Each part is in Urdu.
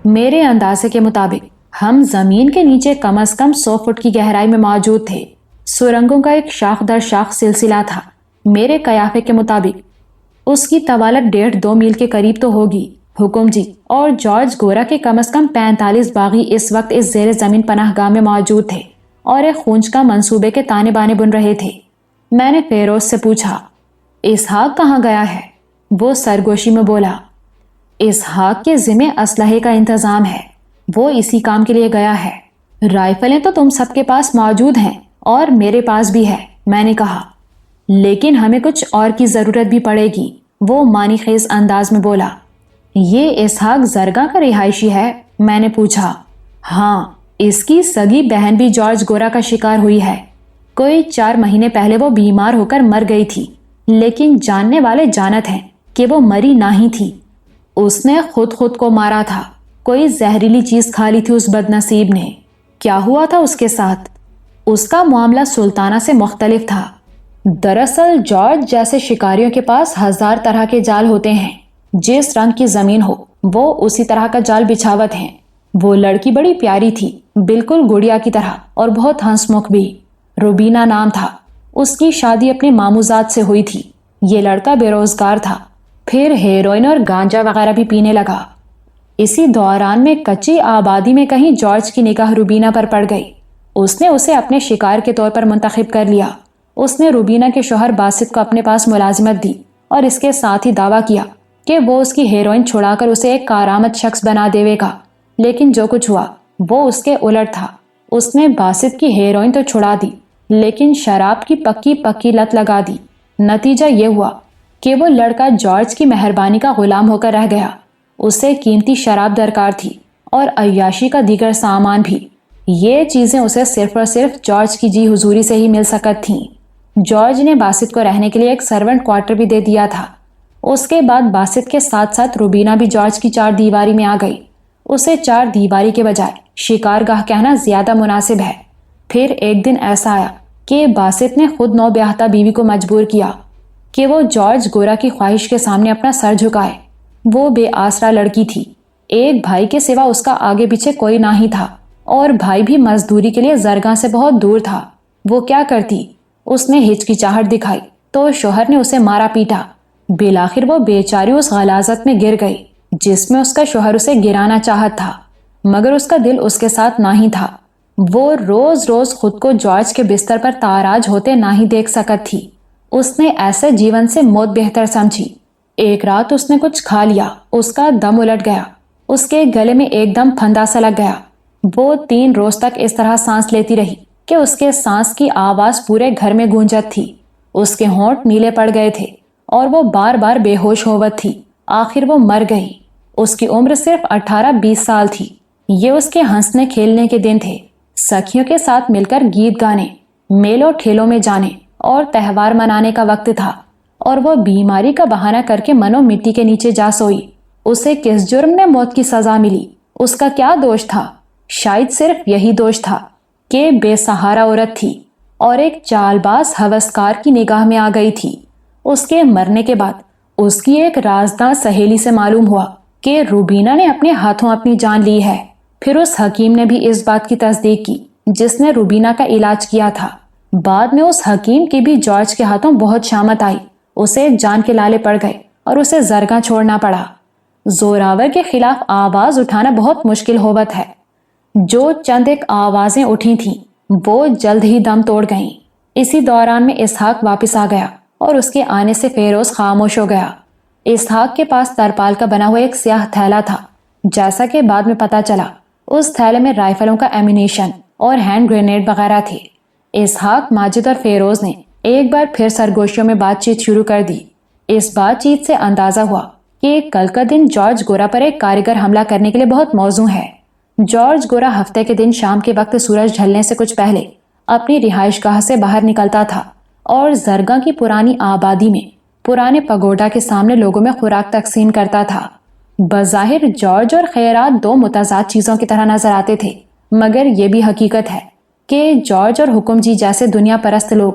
میرے اندازے کے مطابق ہم زمین کے نیچے کم از کم 100 فٹ کی گہرائی میں موجود تھے۔ سرنگوں کا ایک شاخ در شاخ سلسلہ تھا۔ میرے قیافے کے مطابق اس کی طوالت 1.5-2 میل کے قریب تو ہوگی۔ حکم جی، اور جارج گورا کے کم از کم 45 باغی اس وقت اس زیر زمین پناہ گاہ میں موجود تھے اور ایک خونج کا منصوبے کے تانے بانے بن رہے تھے۔ میں نے فیروز سے پوچھا، اسحاق کہاں گیا ہے؟ وہ سرگوشی میں بولا، اسحاق کے ذمے اسلحے کا انتظام ہے، وہ اسی کام کے لیے گیا ہے۔ رائفلیں تو تم سب کے پاس موجود ہیں اور میرے پاس بھی ہے، میں نے کہا، لیکن ہمیں کچھ اور کی ضرورت بھی پڑے گی۔ وہ معنی خیز انداز میں بولا، یہ اسحاق زرگاں کا رہائشی ہے؟ میں نے پوچھا۔ ہاں، اس کی سگی بہن بھی جارج گورا کا شکار ہوئی ہے۔ کوئی 4 مہینے پہلے وہ بیمار ہو کر مر گئی تھی، لیکن جاننے والے جانت ہیں کہ وہ مری نہیں تھی، اس نے خود کو مارا تھا۔ کوئی زہریلی چیز کھا لی تھی اس بد نصیب نے۔ کیا ہوا تھا اس کے ساتھ؟ اس کا معاملہ سلطانہ سے مختلف تھا۔ دراصل جارج جیسے شکاریوں کے پاس 1000 طرح کے جال ہوتے ہیں، جس رنگ کی زمین ہو وہ اسی طرح کا جال بچھاوت ہیں۔ وہ لڑکی بڑی پیاری تھی، بالکل گڑیا کی طرح، اور بہت ہنس مکھ بھی۔ روبینہ نام تھا۔ اس کی شادی اپنے ماموزاد سے ہوئی تھی۔ یہ لڑکا بے روزگار تھا، پھر ہیروئن اور گانجا وغیرہ بھی پینے لگا۔ اسی دوران میں کچی آبادی میں کہیں جارج کی نگاہ روبینہ پر پڑ گئی۔ اس نے اسے اپنے شکار کے طور پر منتخب کر لیا۔ اس نے روبینہ کے شوہر باسط کو اپنے پاس ملازمت دی اور اس کے ساتھ ہی دعویٰ کیا کہ وہ اس کی ہیروئن چھڑا کر اسے ایک کارآمد شخص بنا دے گا، لیکن جو کچھ ہوا وہ اس کے الٹ تھا۔ اس نے باسط کی ہیروئن تو چھڑا دی، لیکن شراب کی پکی لت لگا دی۔ نتیجہ یہ ہوا کہ وہ لڑکا جارج کی مہربانی کا غلام ہو کر رہ گیا۔ اسے قیمتی شراب درکار تھی اور عیاشی کا دیگر سامان بھی۔ یہ چیزیں اسے صرف اور صرف جارج کی جی حضوری سے ہی مل سکت تھیں۔ جارج نے باسط کو رہنے کے لیے ایک سرونٹ کوارٹر بھی دے دیا تھا۔ اس کے بعد باسط کے ساتھ ساتھ روبینہ بھی جارج کی 4 دیواری میں آ گئی۔ اسے 4 دیواری کے بجائے شکار گاہ کہنا زیادہ مناسب ہے۔ پھر ایک دن ایسا آیا کہ باسط نے خود نوبیاہتا بیوی کو مجبور کیا کہ وہ جارج گورا کی خواہش کے سامنے اپنا سر جھکائے۔ وہ بے آسرا لڑکی تھی، ایک بھائی کے سوا اس کا آگے پیچھے کوئی نہ ہی تھا، اور بھائی بھی مزدوری کے لیے زرگاں سے بہت دور تھا۔ وہ کیا کرتی؟ اس نے ہچکچاہٹ دکھائی تو شوہر نے اسے مارا پیٹا۔ بالآخر وہ بیچاری اس غلاظت میں گر گئی جس میں اس کا شوہر اسے گرانا چاہت تھا، مگر اس کا دل اس کے ساتھ نہ ہی تھا۔ وہ روز روز خود کو جارج کے بستر پر تاراج ہوتے نہ ہی دیکھ سکت تھی۔ اس نے ایسے جیون سے موت بہتر سمجھی۔ ایک رات اس نے کچھ کھا لیا، اس کا دم الٹ گیا، اس کے گلے میں ایک دم پھندا سا لگ گیا۔ وہ 3 روز تک اس طرح سانس لیتی رہی کہ اس کے سانس کی آواز پورے گھر میں گونجت تھی۔ اس کے ہونٹ نیلے پڑ گئے تھے اور وہ بار بار بے ہوش ہووت تھی۔ آخر وہ مر گئی۔ اس کی عمر صرف 18-20 سال تھی۔ یہ اس کے ہنسنے کھیلنے کے دن تھے، سکھیوں کے ساتھ مل کر گیت گانے، میلوں ٹھیلوں میں جانے اور تہوار منانے کا وقت تھا، اور وہ بیماری کا بہانہ کر کے منو مٹی کے نیچے جا سوئی۔ اسے کس جرم میں موت کی سزا ملی؟ اس کا کیا دوش تھا؟ شاید صرف یہی دوش تھا کہ بے سہارا عورت تھی اور ایک چال باز ہوسکار کی نگاہ میں آ گئی تھی۔ اس کے مرنے کے بعد اس کی ایک رازداں سہیلی سے معلوم ہوا کہ روبینہ نے اپنے ہاتھوں اپنی جان لی ہے۔ پھر اس حکیم نے بھی اس بات کی تصدیق کی جس نے روبینہ کا علاج کیا تھا۔ بعد میں اس حکیم کی بھی جارج کے ہاتھوں بہت شامت آئی۔ اسے جان کے لالے پڑ گئے اور اسے زرگاں چھوڑنا پڑا۔ زوراور کے خلاف آواز اٹھانا بہت مشکل ہوت ہے۔ جو چند ایک آوازیں اٹھی تھیں وہ جلد ہی دم توڑ گئیں۔ اسی دوران میں اسحاق واپس آ گیا اور اس کے آنے سے فیروز خاموش ہو گیا۔ اسحاق کے پاس ترپال کا بنا ہوا ایک سیاہ تھیلا تھا۔ جیسا کہ بعد میں پتا چلا اس تھیلے میں رائفلوں کا ایمونیشن اور ہینڈ گرینیڈ وغیرہ تھے۔ اسحاق، ماجد اور فیروز نے ایک بار پھر سرگوشیوں میں بات چیت شروع کر دی۔ اس بات چیت سے اندازہ ہوا کہ کل کا دن جارج گورا پر ایک کارگر حملہ کرنے کے لیے بہت موزوں ہے۔ جارج گورا ہفتے کے دن شام کے وقت سورج ڈھلنے سے کچھ پہلے اپنی رہائش گاہ سے باہر نکلتا تھا اور زرگاں کی پرانی آبادی میں پرانے پگوڈا کے سامنے لوگوں میں خوراک تقسیم کرتا تھا۔ بظاہر جارج اور خیرات 2 متضاد چیزوں کی طرح نظر آتے تھے، مگر یہ بھی حقیقت ہے کہ جارج اور حکم جی جیسے دنیا پرست لوگ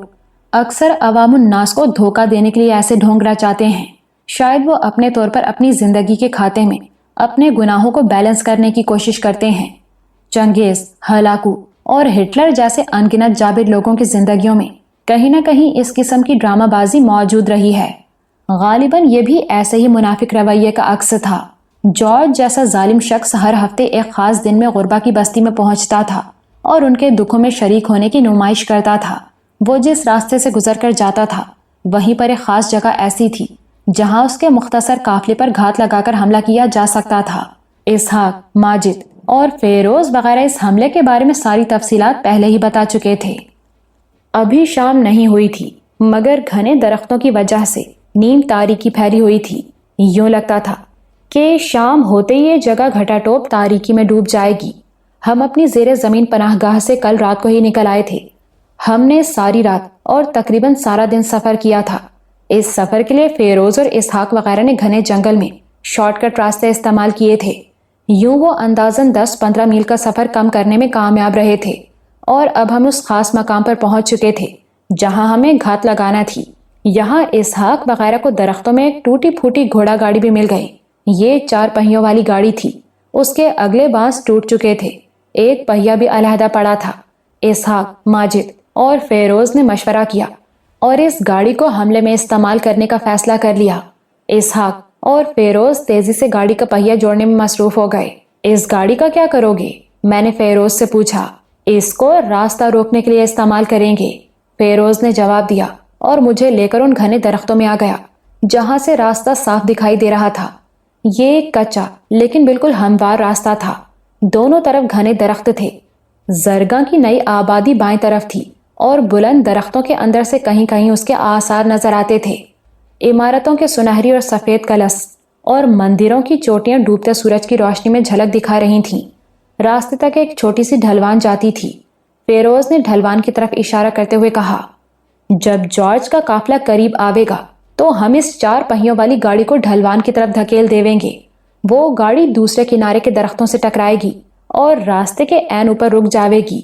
اکثر عوام الناس کو دھوکہ دینے کے لیے ایسے ڈھونگ رچاتے ہیں۔ شاید وہ اپنے طور پر اپنی زندگی کے کھاتے میں اپنے گناہوں کو بیلنس کرنے کی کوشش کرتے ہیں۔ چنگیز، ہلاکو اور ہٹلر جیسے انگنت جابر لوگوں کی زندگیوں میں کہیں نہ کہیں اس قسم کی ڈرامہ بازی موجود رہی ہے۔ غالباً یہ بھی ایسے ہی منافق رویے کا عکس تھا۔ جارج جیسا ظالم شخص ہر ہفتے ایک خاص دن میں غربا کی بستی میں پہنچتا تھا اور ان کے دکھوں میں شریک ہونے کی نمائش کرتا تھا۔ وہ جس راستے سے گزر کر جاتا تھا وہیں پر ایک خاص جگہ ایسی تھی جہاں اس کے مختصر قافلے پر گھات لگا کر حملہ کیا جا سکتا تھا۔ اسحاق، ماجد اور فیروز وغیرہ اس حملے کے بارے میں ساری تفصیلات پہلے ہی بتا چکے تھے۔ ابھی شام نہیں ہوئی تھی مگر گھنے درختوں کی وجہ سے نیم تاریکی پھیلی ہوئی تھی۔ یوں لگتا تھا کہ شام ہوتے ہی یہ جگہ گھٹا ٹوپ تاریکی میں ڈوب جائے گی۔ ہم اپنی زیر زمین پناہ گاہ سے کل رات کو ہی نکل آئے تھے۔ ہم نے ساری رات اور تقریباً سارا دن سفر کیا تھا۔ اس سفر کے لیے فیروز اور اسحاق وغیرہ نے گھنے جنگل میں شارٹ کٹ راستے استعمال کیے تھے۔ یوں وہ اندازاً 10-15 میل کا سفر کم کرنے میں کامیاب رہے تھے اور اب ہم اس خاص مقام پر پہنچ چکے تھے جہاں ہمیں گھات لگانا تھی۔ یہاں اسحاق وغیرہ کو درختوں میں ایک ٹوٹی پھوٹی گھوڑا گاڑی بھی مل گئی۔ یہ 4 پہیوں والی گاڑی تھی۔ اس کے اگلے بانس ٹوٹ چکے تھے، ایک پہیا بھی علیحدہ پڑا تھا۔ اسحاق، ماجد اور فیروز نے مشورہ کیا اور اس گاڑی کو حملے میں استعمال کرنے کا فیصلہ کر لیا۔ اسحاق اور فیروز تیزی سے گاڑی کا پہیا جوڑنے میں مصروف ہو گئے۔ اس گاڑی کا کیا کرو گے؟ میں نے فیروز سے پوچھا۔ اس کو راستہ روکنے کے لیے استعمال کریں گے، فیروز نے جواب دیا اور مجھے لے کر ان گھنے درختوں میں آ گیا جہاں سے راستہ صاف دکھائی دے رہا تھا۔ یہ ایک کچا لیکن بالکل ہموار راستہ تھا۔ دونوں طرف گھنے درخت تھے۔ زرگاں کی نئی آبادی بائیں طرف تھی اور بلند درختوں کے اندر سے کہیں کہیں اس کے آثار نظر آتے تھے۔ عمارتوں کے سنہری اور سفید کلس اور مندروں کی چوٹیاں ڈوبتے سورج کی روشنی میں جھلک دکھا رہی تھیں۔ راستے تک ایک چھوٹی سی ڈھلوان جاتی تھی۔ فیروز نے ڈھلوان کی طرف اشارہ کرتے ہوئے کہا، جب جارج کا قافلہ قریب آوے گا تو ہم اس 4 پہیوں والی گاڑی کو ڈھلوان کی طرف دھکیل دیویں گے۔ وہ گاڑی دوسرے کنارے کے درختوں سے ٹکرائے گی اور راستے کے عین اوپر رک جاوے گی۔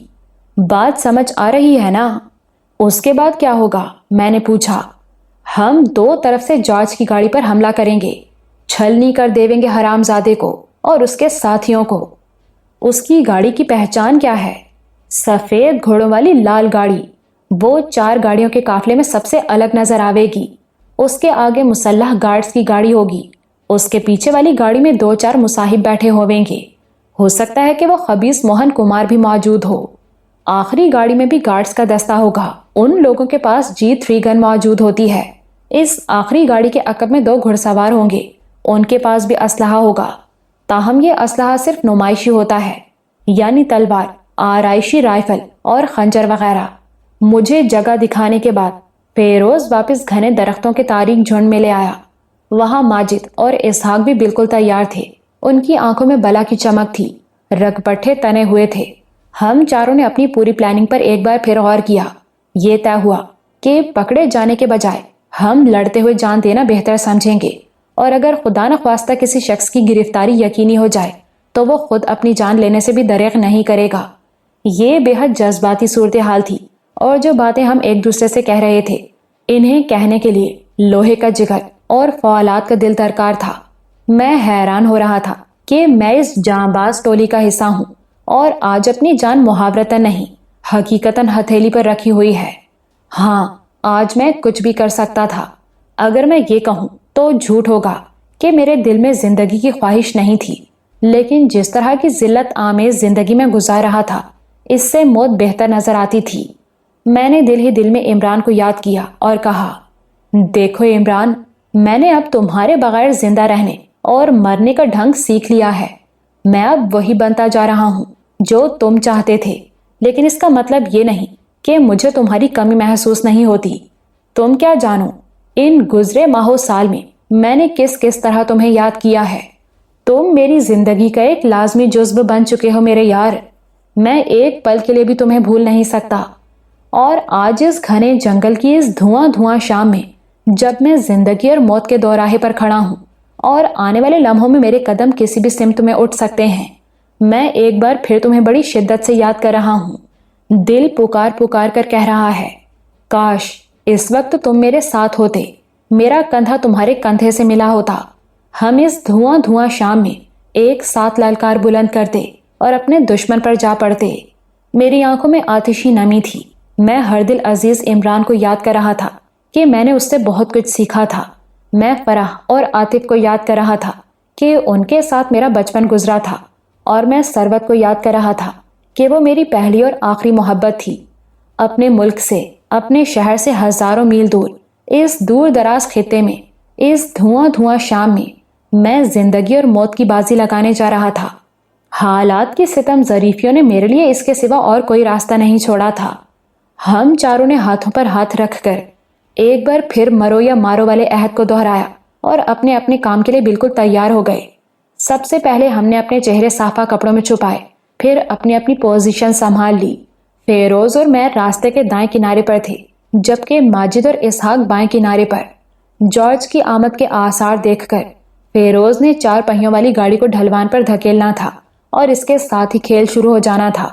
بات سمجھ آ رہی ہے نا؟ اس کے بعد کیا ہوگا؟ میں نے پوچھا۔ ہم 2 طرف سے جارج کی گاڑی پر حملہ کریں گے، چھلنی کر دیویں گے حرام زادے کو اور اس کے ساتھیوں کو۔ اس کی گاڑی کی پہچان کیا ہے؟ سفید گھوڑوں والی لال گاڑی۔ وہ 4 گاڑیوں کے قافلے میں سب سے الگ نظر آوے گی۔ اس کے آگے مسلح گارڈز کی گاڑی ہوگی۔ اس کے پیچھے والی گاڑی میں 2-4 مصاحب بیٹھے ہویں گے۔ ہو سکتا ہے کہ وہ خبیث موہن کمار بھی موجود ہو۔ آخری گاڑی میں بھی گارڈز کا دستہ ہوگا۔ ان لوگوں کے پاس G3 گن موجود ہوتی ہے۔ اس آخری گاڑی کے عقب میں 2 گھڑ سوار ہوں گے، ان کے پاس بھی اسلحہ ہوگا۔ تاہم یہ اسلحہ صرف نمائشی ہوتا ہے، یعنی تلوار، آرائشی رائفل اور خنجر وغیرہ۔ مجھے جگہ دکھانے کے بعد فیروز واپس گھنے درختوں کے تاریک جھنڈ میں لے آیا۔ وہاں ماجد اور اسحاق بھی بالکل تیار تھے۔ ان کی آنکھوں میں بلا کی چمک تھی، رگ پٹھے تنے ہوئے تھے۔ ہم چاروں نے اپنی پوری پلاننگ پر ایک بار پھر غور کیا۔ یہ طے ہوا کہ پکڑے جانے کے بجائے ہم لڑتے ہوئے جان دینا بہتر سمجھیں گے، اور اگر خدا نخواستہ کسی شخص کی گرفتاری یقینی ہو جائے تو وہ خود اپنی جان لینے سے بھی دریغ نہیں کرے گا۔ یہ بے حد جذباتی صورتحال تھی، اور جو باتیں ہم ایک دوسرے سے کہہ رہے تھے انہیں کہنے کے لیے لوہے کا جگر اور فعالات کا دل درکار تھا۔ میں حیران ہو رہا تھا کہ میں اس جانباز ٹولی کا حصہ ہوں اور آج اپنی جان محاورتاً نہیں حقیقتاً ہتھیلی پر رکھی ہوئی ہے۔ ہاں، آج میں کچھ بھی کر سکتا تھا۔ اگر میں یہ کہوں تو جھوٹ ہوگا کہ میرے دل میں زندگی کی خواہش نہیں تھی، لیکن جس طرح کی ذلت آمیز زندگی میں گزار رہا تھا اس سے موت بہتر نظر آتی تھی۔ میں نے دل ہی دل میں عمران کو یاد کیا اور کہا، دیکھو عمران، میں نے اب تمہارے بغیر زندہ رہنے اور مرنے کا ڈھنگ سیکھ لیا ہے۔ میں اب وہی بنتا جا رہا ہوں جو تم چاہتے تھے، لیکن اس کا مطلب یہ نہیں کہ مجھے تمہاری کمی محسوس نہیں ہوتی۔ تم کیا جانو ان گزرے ماہوں سال میں نے کس کس طرح تمہیں یاد کیا ہے۔ تم میری زندگی کا ایک لازمی جزو بن چکے ہو میرے یار۔ میں ایک پل کے لیے بھی تمہیں بھول نہیں سکتا۔ اور آج اس گھنے جنگل کی اس دھواں شام میں جب میں زندگی اور موت کے دوراہے پر کھڑا ہوں اور آنے والے لمحوں میں میرے قدم کسی بھی سمت میں اٹھ سکتے ہیں، میں ایک بار پھر تمہیں بڑی شدت سے یاد کر رہا ہوں۔ دل پکار کر کہہ رہا ہے، کاش اس وقت تم میرے ساتھ ہوتے، میرا کندھا تمہارے کندھے سے ملا ہوتا۔ ہم اس دھواں شام میں ایک ساتھ للکار بلند کرتے اور اپنے دشمن پر جا پڑتے۔ میری آنکھوں میں آتشی نمی تھی۔ میں ہر دل عزیز عمران کو یاد کر رہا تھا کہ میں نے اس سے بہت کچھ سیکھا تھا۔ میں فرح اور عاطف کو یاد کر رہا تھا کہ ان کے ساتھ میرا بچپن گزرا تھا، اور میں ثروت کو یاد کر رہا تھا کہ وہ میری پہلی اور آخری محبت تھی۔ اپنے ملک سے، اپنے شہر سے ہزاروں میل دور، اس دور دراز خطے میں، اس دھواں شام میں زندگی اور موت کی بازی لگانے جا رہا تھا۔ حالات کی ستم ظریفیوں نے میرے لیے اس کے سوا اور کوئی راستہ نہیں چھوڑا تھا۔ ہم چاروں نے ہاتھوں پر ہاتھ رکھ کر ایک بار پھر مرو یا مارو والے عہد کو دہرایا اور اپنے اپنے کام کے لیے بالکل تیار ہو گئے۔ سب سے پہلے ہم نے اپنے چہرے صافہ کپڑوں میں چھپائے، پھر اپنی اپنی پوزیشن سنبھال لی۔ فیروز اور میں راستے کے دائیں کنارے پر تھے، جبکہ ماجد اور اسحاق بائیں کنارے پر۔ جارج کی آمد کے آثار دیکھ کر فیروز نے 4 پہیوں والی گاڑی کو ڈھلوان پر دھکیلنا تھا اور اس کے ساتھ ہی کھیل شروع ہو جانا تھا۔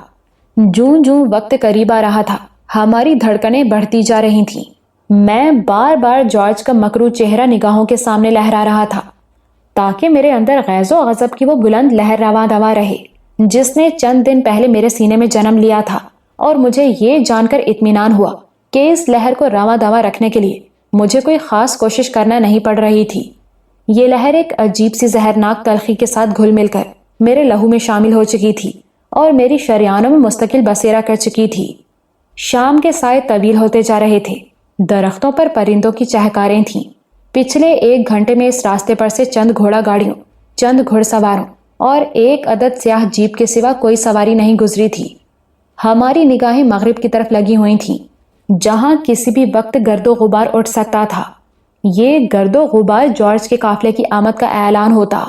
جوں جوں وقت قریب آ رہا تھا، ہماری دھڑکنیں بڑھتی جا رہی تھیں۔ میں بار بار جارج کا مکروہ چہرہ نگاہوں کے سامنے لہرا رہا تھا تاکہ میرے اندر غیظ و غضب کی وہ بلند لہر رواں دواں رہے جس نے چند دن پہلے میرے سینے میں جنم لیا تھا، اور مجھے یہ جان کر اطمینان ہوا کہ اس لہر کو رواں دواں رکھنے کے لیے مجھے کوئی خاص کوشش کرنا نہیں پڑ رہی تھی۔ یہ لہر ایک عجیب سی زہرناک تلخی کے ساتھ گھل مل کر میرے لہو میں شامل ہو چکی تھی اور میری شریانوں میں مستقل بسیرا کر چکی تھی۔ شام کے سائے طویل ہوتے جا رہے تھے، درختوں پر پرندوں کی چہکاریں تھیں۔ پچھلے 1 گھنٹے میں اس راستے پر سے چند گھوڑا گاڑیوں، چند گھڑ سواروں اور ایک عدد سیاہ جیپ کے سوا کوئی سواری نہیں گزری تھی۔ ہماری نگاہیں مغرب کی طرف لگی ہوئی تھیں، جہاں کسی بھی وقت گرد و غبار اٹھ سکتا تھا۔ یہ گرد و غبار جارج کے قافلے کی آمد کا اعلان ہوتا۔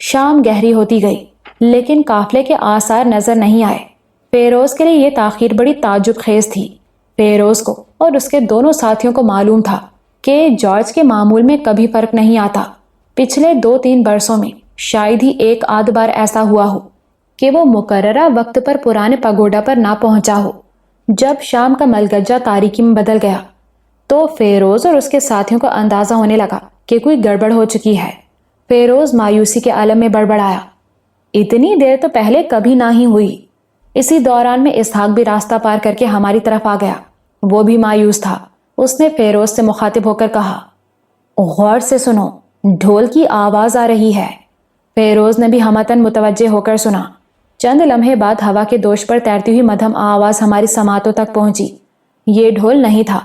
شام گہری ہوتی گئی، لیکن قافلے کے آثار نظر نہیں آئے۔ فیروز کے لیے یہ تاخیر بڑی تعجب خیز تھی۔ فیروز کو اور اس کے دونوں ساتھیوں کو معلوم تھا کہ جارج کے معمول میں کبھی فرق نہیں آتا۔ پچھلے 2-3 برسوں میں شاید ہی ایک آدھ بار ایسا ہوا ہو کہ وہ مقررہ وقت پر پرانے پگوڈا پر نہ پہنچا ہو۔ جب شام کا ملگجہ تاریکی میں بدل گیا تو فیروز اور اس کے ساتھیوں کو اندازہ ہونے لگا کہ کوئی گڑبڑ ہو چکی ہے۔ فیروز مایوسی کے عالم میں بڑبڑایا، اتنی دیر تو پہلے کبھی نہ ہی ہوئی۔ اسی دوران میں اسحاق بھی راستہ پار کر کے ہماری طرف آ گیا۔ وہ بھی مایوس تھا۔ اس نے فیروز سے مخاطب ہو کر کہا، غور سے سنو، ڈھول کی آواز آ رہی ہے۔ فیروز نے بھی ہمتن متوجہ ہو کر سنا۔ چند لمحے بعد ہوا کے دوش پر تیرتی ہوئی مدھم آواز ہماری سماعتوں تک پہنچی۔ یہ ڈھول نہیں تھا،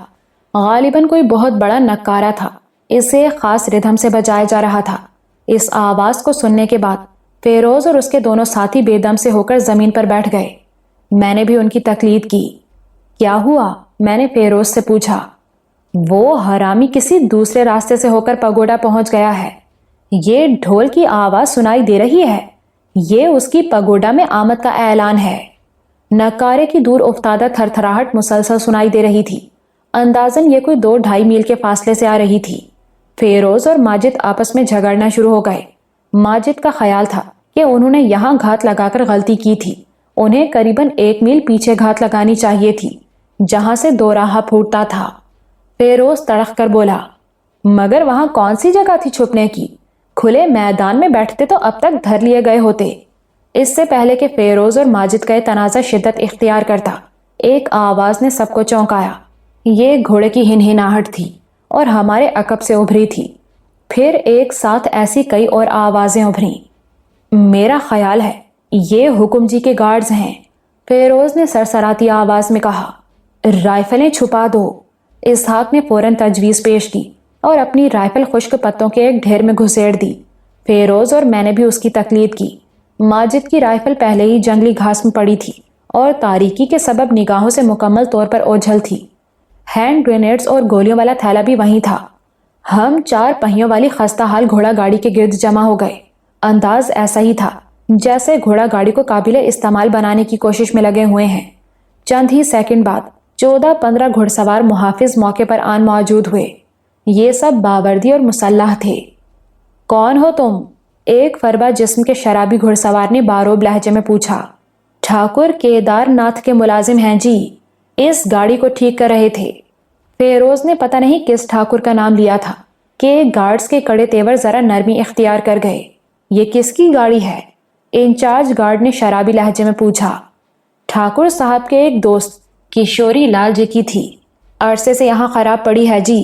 غالباً کوئی بہت بڑا نکارہ تھا۔ اسے ایک خاص ردھم سے بجایا جا رہا تھا۔ اس آواز کو سننے کے بعد فیروز اور اس کے دونوں ساتھی بے دم سے ہو کر زمین پر بیٹھ گئے۔ میں نے بھی ان کی تقلید کی۔ کیا ہوا؟ میں نے فیروز سے پوچھا۔ وہ حرامی کسی دوسرے راستے سے ہو کر پگوڈا پہنچ گیا ہے۔ یہ ڈھول کی آواز سنائی دے رہی ہے۔ یہ اس کی پگوڈا میں آمد کا اعلان ہے۔ نکارے کی دور افتادہ تھر تھراہٹ مسلسل سنائی دے رہی تھی۔ اندازاً یہ کوئی 2-2.5 میل کے فاصلے سے آ رہی تھی۔ فیروز اور ماجد آپس میں جھگڑنا شروع ہو گئے۔ ماجد کا خیال تھا کہ انہوں نے یہاں گھات لگا کر غلطی کی تھی۔ انہیں قریباً 1 میل پیچھے گھات لگانی چاہیے تھی، جہاں سے 2 راہ پھوٹتا تھا۔ فیروز تڑق کر بولا، مگر وہاں کون سی جگہ تھی چھپنے کی؟ کھلے میدان میں بیٹھتے تو اب تک دھر لیے گئے ہوتے۔ اس سے پہلے کہ فیروز اور ماجد کا تنازع شدت اختیار کرتا، ایک آواز نے سب کو چونکایا۔ یہ گھوڑے کی ہنہناہٹ تھی اور ہمارے عقب سے ابھری تھی۔ پھر ایک ساتھ ایسی کئی اور آوازیں ابھریں۔ میرا خیال ہے یہ حکم جی کے گارڈز ہیں، فیروز نے سرسراتی آواز میں کہا۔ رائفلیں چھپا دو، اسحاق نے فوراً تجویز پیش کی اور اپنی رائفل خشک پتوں کے ایک ڈھیر میں گھسیڑ دی۔ فیروز اور میں نے بھی اس کی تقلید کی۔ ماجد کی رائفل پہلے ہی جنگلی گھاس میں پڑی تھی اور تاریکی کے سبب نگاہوں سے مکمل طور پر اوجھل تھی۔ ہینڈ گرینیڈز اور گولیوں والا تھیلا بھی وہیں تھا۔ ہم 4 پہیوں والی خستہ حال گھوڑا گاڑی کے گرد جمع ہو گئے۔ انداز ایسا ہی تھا جیسے گھوڑا گاڑی کو قابل استعمال بنانے کی کوشش میں لگے ہوئے ہیں۔ چند ہی سیکنڈ بعد 14-15 گھڑ سوار محافظ موقع پر آن موجود ہوئے۔ یہ سب باوردی اور مسلح تھے۔ کون ہو تم؟ ایک فربا جسم کے شرابی گھڑ سوار نے باروب لہجے میں پوچھا۔ ٹھاکر کیدار ناتھ کے ملازم ہیں جی، اس گاڑی کو ٹھیک کر رہے تھے۔ فیروز نے پتہ نہیں کس ٹھاکر کا نام لیا تھا کہ گارڈز کے کڑے تیور ذرا نرمی اختیار کر گئے۔ یہ کس کی گاڑی ہے؟ انچارج گارڈ نے شرابی لہجے میں پوچھا۔ ٹھاکر صاحب کے ایک دوست کشوری لال جی کی تھی، عرصے سے یہاں خراب پڑی ہے جی،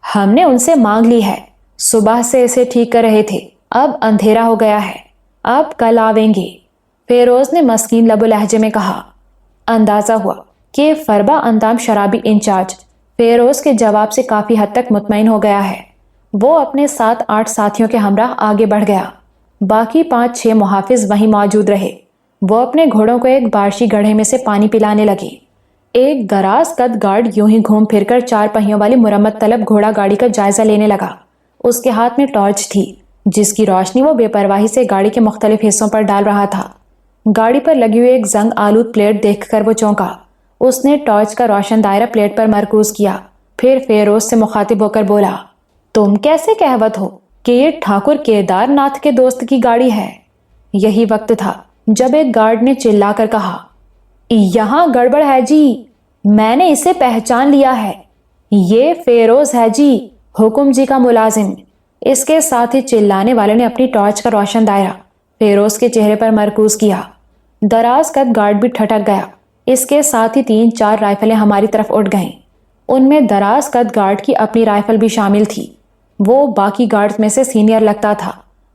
ہم نے ان سے مانگ لی ہے، صبح سے اسے ٹھیک کر رہے تھے، اب اندھیرا ہو گیا ہے، اب کل آویں گے، فیروز نے مسکین لب و لہجے میں کہا۔ اندازہ ہوا کہ فربا اندام شرابی انچارج فیروز کے جواب سے کافی حد تک مطمئن ہو گیا ہے۔ وہ اپنے 7-8 ساتھیوں کے ہمراہ آگے بڑھ گیا، باقی 5-6 محافظ وہیں موجود رہے۔ وہ اپنے گھوڑوں کو ایک بارشی گڑھے میں سے پانی پلانے لگے۔ ایک دراز قد گارڈ یوں ہی گھوم پھر کر 4 پہیوں والی مرمت طلب گھوڑا گاڑی کا جائزہ لینے لگا۔ اس کے ہاتھ میں ٹارچ تھی جس کی روشنی وہ بے پرواہی سے گاڑی کے مختلف حصوں پر ڈال رہا تھا۔ گاڑی پر لگی ہوئی ایک زنگ آلود پلیٹ دیکھ کر وہ چونکا۔ اس نے ٹارچ کا روشن دائرہ پلیٹ پر مرکوز کیا، پھر فیروز سے مخاطب ہو کر بولا، تم کیسے کہوت ہو کہ یہ ٹھاکر کیدار ناتھ کے دوست کی گاڑی ہے؟ یہی وقت تھا جب ایک گارڈ نے چلا کر کہا، یہاں گڑبڑ ہے جی، میں نے اسے پہچان لیا ہے، یہ فیروز ہے جی، حکم جی کا ملازم۔ اس کے ساتھ ہی چلانے والے نے اپنی ٹارچ کا روشن دائرہ فیروز کے چہرے پر مرکوز کیا۔ دراز قد گارڈ بھی ٹھٹک گیا، اس کے ساتھ ہی 3-4 رائفلیں ہماری طرف اٹھ گئیں۔ ان میں دراز قد گارڈ کی اپنی رائفل بھی شامل تھی۔ وہ باقی گارڈز میں سے سینئر لگتا تھا۔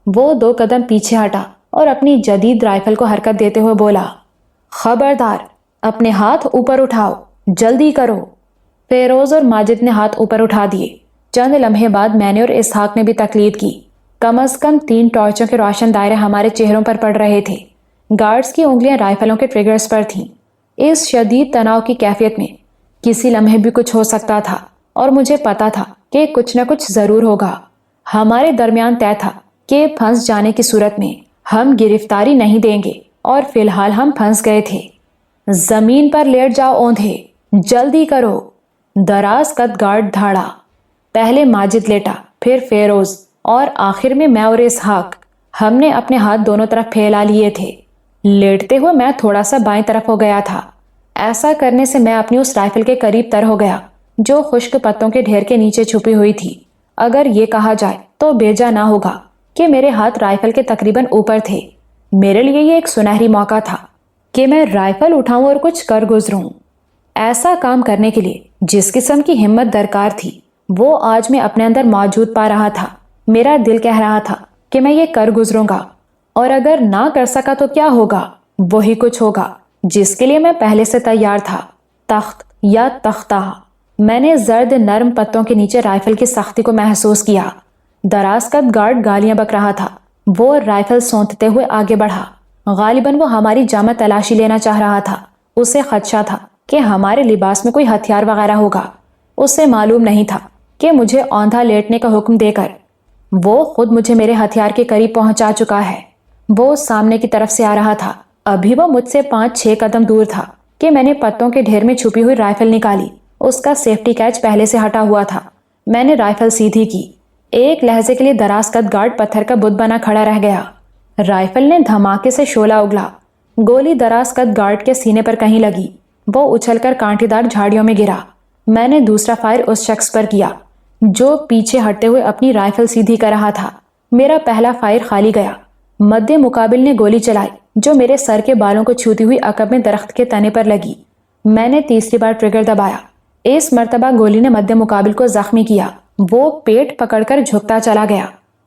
وہ 2 قدم پیچھے ہٹا اور اپنی جدید رائفل کو حرکت دیتے ہوئے بولا، خبردار، اپنے ہاتھ اوپر اٹھاؤ، جلدی کرو۔ فیروز اور ماجد نے ہاتھ اوپر اٹھا دیے۔ چند لمحے بعد میں نے اور اسحاق نے بھی تقلید کی۔ کم از کم 3 ٹارچوں کے روشن دائرے ہمارے چہروں پر پڑ رہے تھے۔ گارڈز کی انگلیاں رائفلوں کے ٹریگرز پر تھیں۔ اس شدید تناؤ کی کیفیت میں کسی لمحے بھی کچھ ہو سکتا تھا، اور مجھے پتا تھا کہ کچھ نہ کچھ ضرور ہوگا۔ ہمارے درمیان طے تھا کہ پھنس جانے کی صورت میں ہم گرفتاری نہیں دیں گے، اور فی الحال ہم پھنس گئے تھے۔ زمین پر لیٹ جاؤ اوندھے، جلدی کرو۔ دراز قد گارڈ دھاڑا۔ پہلے ماجد لیٹا، پھر فیروز، اور آخر میں میں اور اسحاق۔ ہم نے اپنے ہاتھ دونوں طرف پھیلا لیے تھے۔ لیٹتے ہوئے میں تھوڑا سا بائیں طرف ہو گیا تھا۔ ایسا کرنے سے میں اپنی اس رائفل کے قریب تر ہو گیا جو خشک پتوں کے ڈھیر کے نیچے چھپی ہوئی تھی۔ اگر یہ کہا جائے تو بیجا نہ ہوگا کہ میرے ہاتھ رائفل کے تقریباً اوپر تھے۔ میرے لیے یہ ایک سنہری موقع تھا کہ میں رائفل اٹھاؤں اور کچھ کر گزروں۔ ایسا کام کرنے کے لیے جس قسم کی ہمت درکار تھی وہ آج میں اپنے اندر موجود پا رہا تھا۔ میرا دل کہہ رہا تھا کہ میں یہ کر گزروں گا، اور اگر نہ کر سکا تو کیا ہوگا؟ وہی کچھ ہوگا جس کے لیے میں پہلے سے تیار تھا، تخت یا تختہ۔ میں نے زرد نرم پتوں کے نیچے رائفل کی سختی کو محسوس کیا۔ دراز قد گارڈ گالیاں بک رہا تھا۔ وہ رائفل سونتتے ہوئے آگے بڑھا۔ غالباً وہ ہماری جامع تلاشی لینا چاہ رہا تھا۔ اسے خدشہ تھا کہ ہمارے لباس میں کوئی ہتھیار وغیرہ ہوگا۔ اسے معلوم نہیں تھا کہ مجھے اوندھا لیٹنے کا حکم دے کر وہ خود مجھے میرے ہتھیار کے قریب پہنچا چکا ہے۔ وہ سامنے کی طرف سے آ رہا تھا۔ ابھی وہ مجھ سے 5-6 قدم دور تھا کہ میں نے پتوں کے ڈھیر میں چھپی ہوئی رائفل نکالی۔ اس کا سیفٹی کیچ پہلے سے ہٹا ہوا تھا۔ میں نے رائفل سیدھی کی۔ ایک لہجے کے لیے دراز قد گارڈ پتھر کا بت بنا کھڑا رہ گیا۔ رائفل نے دھماکے سے شعلہ اگلا۔ گولی دراز قد گارڈ کے سینے پر کہیں لگی۔ وہ اچھل کر کانٹے دار جھاڑیوں میں گرا۔ میں نے دوسرا فائر اس شخص پر کیا جو پیچھے ہٹتے ہوئے اپنی رائفل سیدھی کر رہا تھا۔ میرا پہلا فائر خالی گیا۔ مد مقابل نے گولی چلائی جو میرے سر کے بالوں کو چھوتی ہوئی عقب میں درخت کے تنے پر لگی۔ میں نے تیسری بار ٹریگر دبایا۔ اس مرتبہ گولی نے مد مقابل کو زخمی کیا۔ وہ پیٹ پکڑ کر جھکتا چلا گیا۔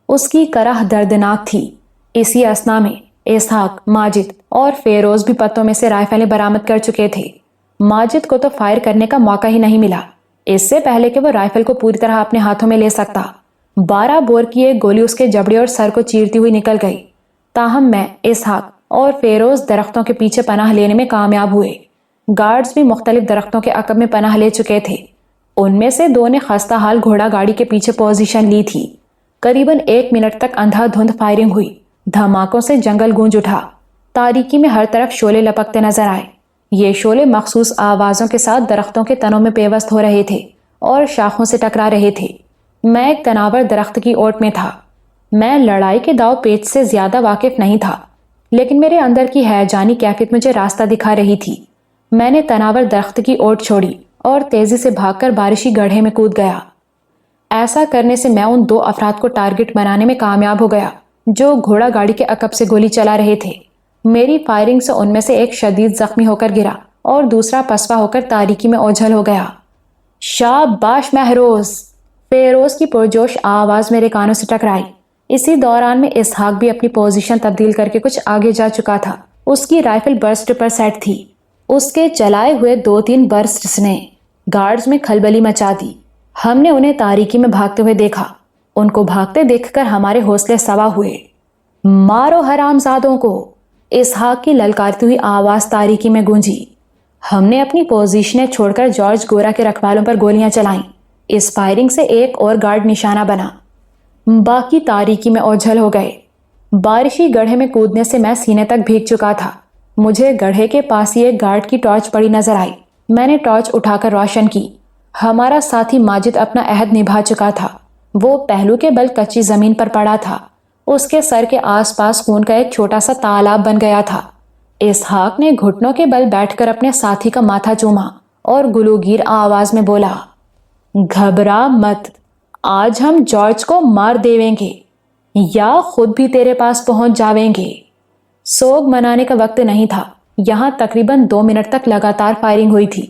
اس کی کرہ دردناک تھی۔ اسی اثنا میں اسحاق، ماجد اور فیروز بھی پتوں میں سے رائفلیں برآمد کر چکے تھے۔ ماجد کو تو فائر کرنے کا موقع ہی نہیں ملا اس سے پہلے کہ وہ رائفل کو پوری طرح اپنے ہاتھوں میں لے سکتا۔ 12 بور کی ایک گولی اس کے جبڑے اور سر کو چیرتی ہوئی نکل گئی۔ تاہم میں، اسحاق اور فیروز درختوں کے پیچھے پناہ لینے میں کامیاب ہوئے۔ گارڈز بھی مختلف درختوں کے عقب میں پناہ لے چکے تھے۔ ان میں سے 2 نے خستہ حال گھوڑا گاڑی کے پیچھے پوزیشن لی تھی۔ قریباً 1 منٹ تک اندھا دھند فائرنگ ہوئی۔ دھماکوں سے جنگل گونج اٹھا۔ تاریکی میں ہر طرف شعلے لپکتے نظر آئے۔ یہ شعلے مخصوص آوازوں کے ساتھ درختوں کے تنوں میں پیوست ہو رہے تھے اور شاخوں سے ٹکرا رہے تھے۔ میں ایک تناور درخت کی اوٹ میں تھا۔ میں لڑائی کے داؤ پیچ سے زیادہ واقف نہیں تھا، لیکن میرے اندر کی ہیجانی کیفیت مجھے راستہ دکھا رہی تھی۔ میں نے تناور درخت کی اوٹ چھوڑی اور تیزی سے بھاگ کر بارشی گڑھے میں کود گیا۔ ایسا کرنے سے میں ان 2 افراد کو ٹارگٹ بنانے میں کامیاب ہو گیا جو گھوڑا گاڑی کے عقب سے گولی چلا رہے تھے۔ میری فائرنگ سے ان میں سے ایک شدید زخمی ہو کر گرا اور دوسرا پسپا ہو کر تاریکی میں اوجھل ہو گیا۔ شاباش مہروز! فیروز کی پرجوش آواز میرے کانوں سے ٹکرائی۔ اسی دوران میں اسحاق بھی اپنی پوزیشن تبدیل کر کے کچھ آگے جا چکا تھا۔ اس کی رائفل برسٹ پر سیٹ تھی۔ اس کے چلائے ہوئے 2-3 برسٹس نے گارڈز میں کھلبلی مچا دی۔ ہم نے انہیں تاریکی میں بھاگتے ہوئے دیکھا۔ ان کو بھاگتے دیکھ کر ہمارے حوصلے سوا ہوئے۔ مارو حرامزادوں کو! اسحاق کی للکارتی ہوئی آواز تاریکی میں گونجی۔ ہم نے اپنی پوزیشنیں چھوڑ کر جارج گورا کے رکھوالوں پر گولیاں چلائیں۔ اس فائرنگ سے ایک اور گارڈ نشانہ بنا۔ باقی تاریکی میں اوجھل ہو گئے۔ بارشی گڑھے میں کودنے سے میں سینے تک بھیگ چکا تھا۔ مجھے گڑھے کے پاس ہی ایک گارڈ کی ٹارچ پڑی نظر آئی۔ میں نے ٹارچ اٹھا کر روشن کی۔ ہمارا ساتھی ماجد اپنا عہد نبھا چکا تھا۔ وہ پہلو کے بل کچی زمین پر پڑا تھا۔ اس کے سر کے آس پاس خون کا ایک چھوٹا سا تالاب بن گیا تھا۔ اسحاق نے گھٹنوں کے بل بیٹھ کر اپنے ساتھی کا ماتھا چوما اور گلوگیر آواز میں بولا، گھبرا مت، آج ہم جارج کو مار دیویں گے یا خود بھی تیرے پاس پہنچ جاویں گے۔ سوگ منانے کا وقت نہیں تھا۔ یہاں تقریباً 2 منٹ تک لگاتار فائرنگ ہوئی تھی۔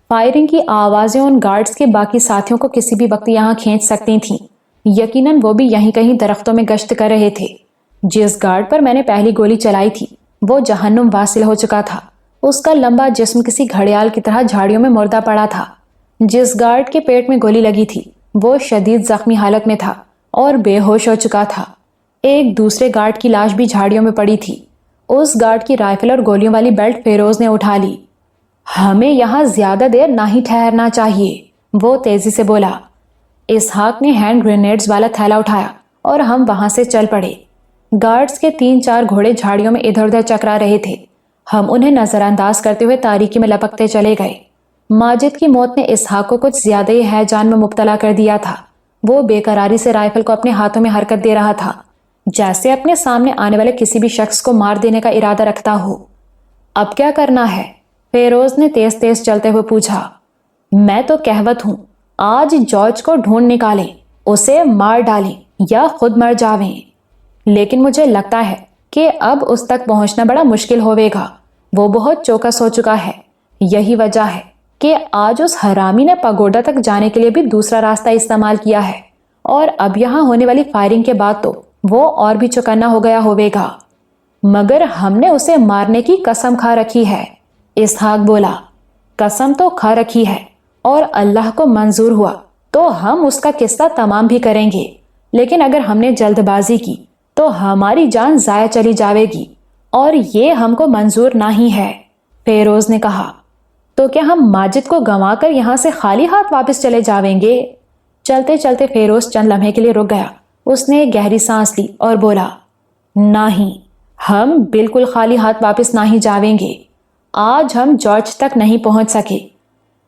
فائرنگ کی آوازیں ان گارڈز کے باقی ساتھیوں کو کسی بھی وقت یہاں کھینچ سکتی تھیں۔ یقیناً وہ بھی یہیں کہیں درختوں میں گشت کر رہے تھے۔ جس گارڈ پر میں نے پہلی گولی چلائی تھی وہ جہنم واصل ہو چکا تھا۔ اس کا لمبا جسم کسی گھڑیال کی طرح جھاڑیوں میں مردہ پڑا تھا۔ جس گارڈ کے پیٹ میں گولی لگی تھی وہ شدید زخمی حالت میں تھا اور بے ہوش ہو چکا تھا۔ ایک دوسرے گارڈ کی لاش بھی جھاڑیوں میں پڑی تھی۔ اس گارڈ کی رائفل اور گولیوں والی بیلٹ فیروز نے اٹھا لی۔ ہمیں یہاں زیادہ دیر نہیں ٹھہرنا چاہیے، وہ تیزی سے بولا۔ اسحاق نے ہینڈ گرینیڈز والا تھیلا اٹھایا اور ہم وہاں سے چل پڑے۔ گارڈز کے 3-4 گھوڑے جھاڑیوں میں ادھر ادھر چکرا رہے تھے۔ ہم انہیں نظر انداز کرتے ہوئے تاریکی میں لپکتے چلے گئے۔ ماجد کی موت نے اسحاق کو کچھ زیادہ ہی ہیجان میں مبتلا کر دیا تھا۔ وہ بے قراری سے رائفل کو اپنے ہاتھوں میں حرکت دے رہا تھا، جیسے اپنے سامنے آنے والے کسی بھی شخص کو مار دینے کا ارادہ رکھتا ہو۔ اب کیا کرنا ہے؟ فیروز نے تیز تیز چلتے ہوئے پوچھا۔ میں تو کہوت ہوں، آج جارج کو ڈھونڈ نکالیں، اسے مار ڈالیں یا خود مر جاویں۔ لیکن مجھے لگتا ہے کہ اب اس تک پہنچنا بڑا مشکل ہوئے گا۔ وہ بہت چوکس ہو چکا ہے۔ یہی وجہ ہے کہ آج اس حرامی نے پگوڈا تک جانے کے لیے بھی دوسرا راستہ استعمال کیا ہے، اور اب یہاں ہونے والی فائرنگ کے بعد تو وہ اور بھی چوکنا ہو گیا ہوئے گا۔ مگر ہم نے اسے مارنے کی قسم کھا رکھی ہے، اسحاق بولا۔ قسم تو کھا رکھی ہے، اور اللہ کو منظور ہوا تو ہم اس کا قصہ تمام بھی کریں گے، لیکن اگر ہم نے جلد بازی کی تو ہماری جان ضائع چلی جاوے گی، اور یہ ہم کو منظور نہیں ہے، فیروز نے کہا۔ تو کیا ہم ماجد کو گنوا کر یہاں سے خالی ہاتھ واپس چلے جاویں گے؟ چلتے چلتے فیروز چند لمحے کے لیے رک گیا۔ اس نے ایک گہری سانس لی اور بولا، نہیں، ہم بالکل خالی ہاتھ واپس نہیں جاویں گے۔ آج ہم جارج تک نہیں پہنچ سکے،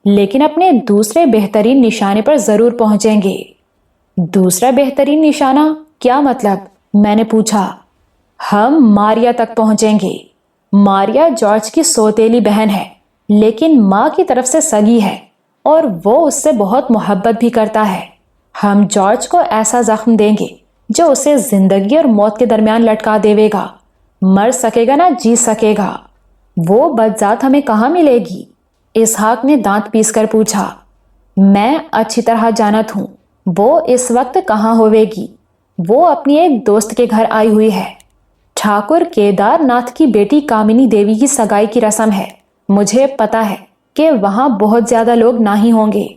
لیکن اپنے دوسرے بہترین نشانے پر ضرور پہنچیں گے۔ دوسرا بہترین نشانہ؟ کیا مطلب؟ میں نے پوچھا۔ ہم ماریا تک پہنچیں گے۔ ماریا جارج کی سوتیلی بہن ہے، لیکن ماں کی طرف سے سگی ہے، اور وہ اس سے بہت محبت بھی کرتا ہے۔ ہم جارج کو ایسا زخم دیں گے جو اسے زندگی اور موت کے درمیان لٹکا دیوے گا۔ مر سکے گا نہ جی سکے گا۔ وہ بدذات ہمیں کہاں ملے گی؟ اسحاق نے دانت پیس کر پوچھا۔ میں اچھی طرح جانت ہوں وہ اس وقت کہاں ہوئے گی۔ وہ اپنی ایک دوست کے گھر آئی ہوئی ہے۔ ٹھاکر کیدار ناتھ کی بیٹی کامنی دیوی کی سگائی کی رسم ہے۔ مجھے پتا ہے کہ وہاں بہت زیادہ لوگ نہیں ہوں گے۔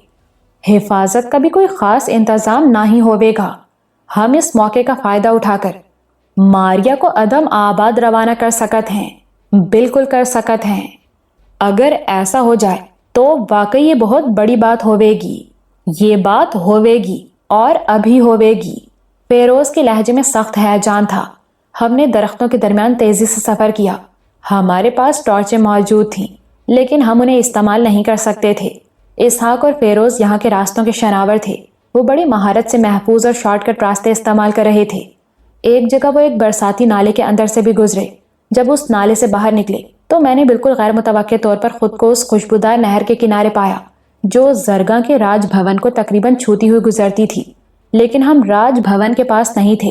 حفاظت کا بھی کوئی خاص انتظام نہیں ہوئے گا۔ ہم اس موقع کا فائدہ اٹھا کر ماریا کو عدم آباد روانہ کر سکت ہیں، بالکل کر سکت ہیں۔ اگر ایسا ہو جائے تو واقعی یہ بہت بڑی بات ہوئے گی۔ یہ بات ہوئے گی اور ابھی ہوئے گی۔ فیروز کے لہجے میں سخت ہیجان تھا۔ ہم نے درختوں کے درمیان تیزی سے سفر کیا۔ ہمارے پاس ٹارچیں موجود تھیں، لیکن ہم انہیں استعمال نہیں کر سکتے تھے۔ اسحاق اور فیروز یہاں کے راستوں کے شناور تھے۔ وہ بڑی مہارت سے محفوظ اور شارٹ کٹ راستے استعمال کر رہے تھے۔ ایک جگہ وہ ایک برساتی نالے کے اندر سے بھی گزرے۔ جب اس نالے سے باہر نکلے تو میں نے بالکل غیر متوقع طور پر خود کو اس خوشبودار نہر کے کنارے پایا جو زرگاں کے راج بھون کو تقریباً چھوتی ہوئی گزرتی تھی۔ لیکن ہم راج بھون کے پاس نہیں تھے،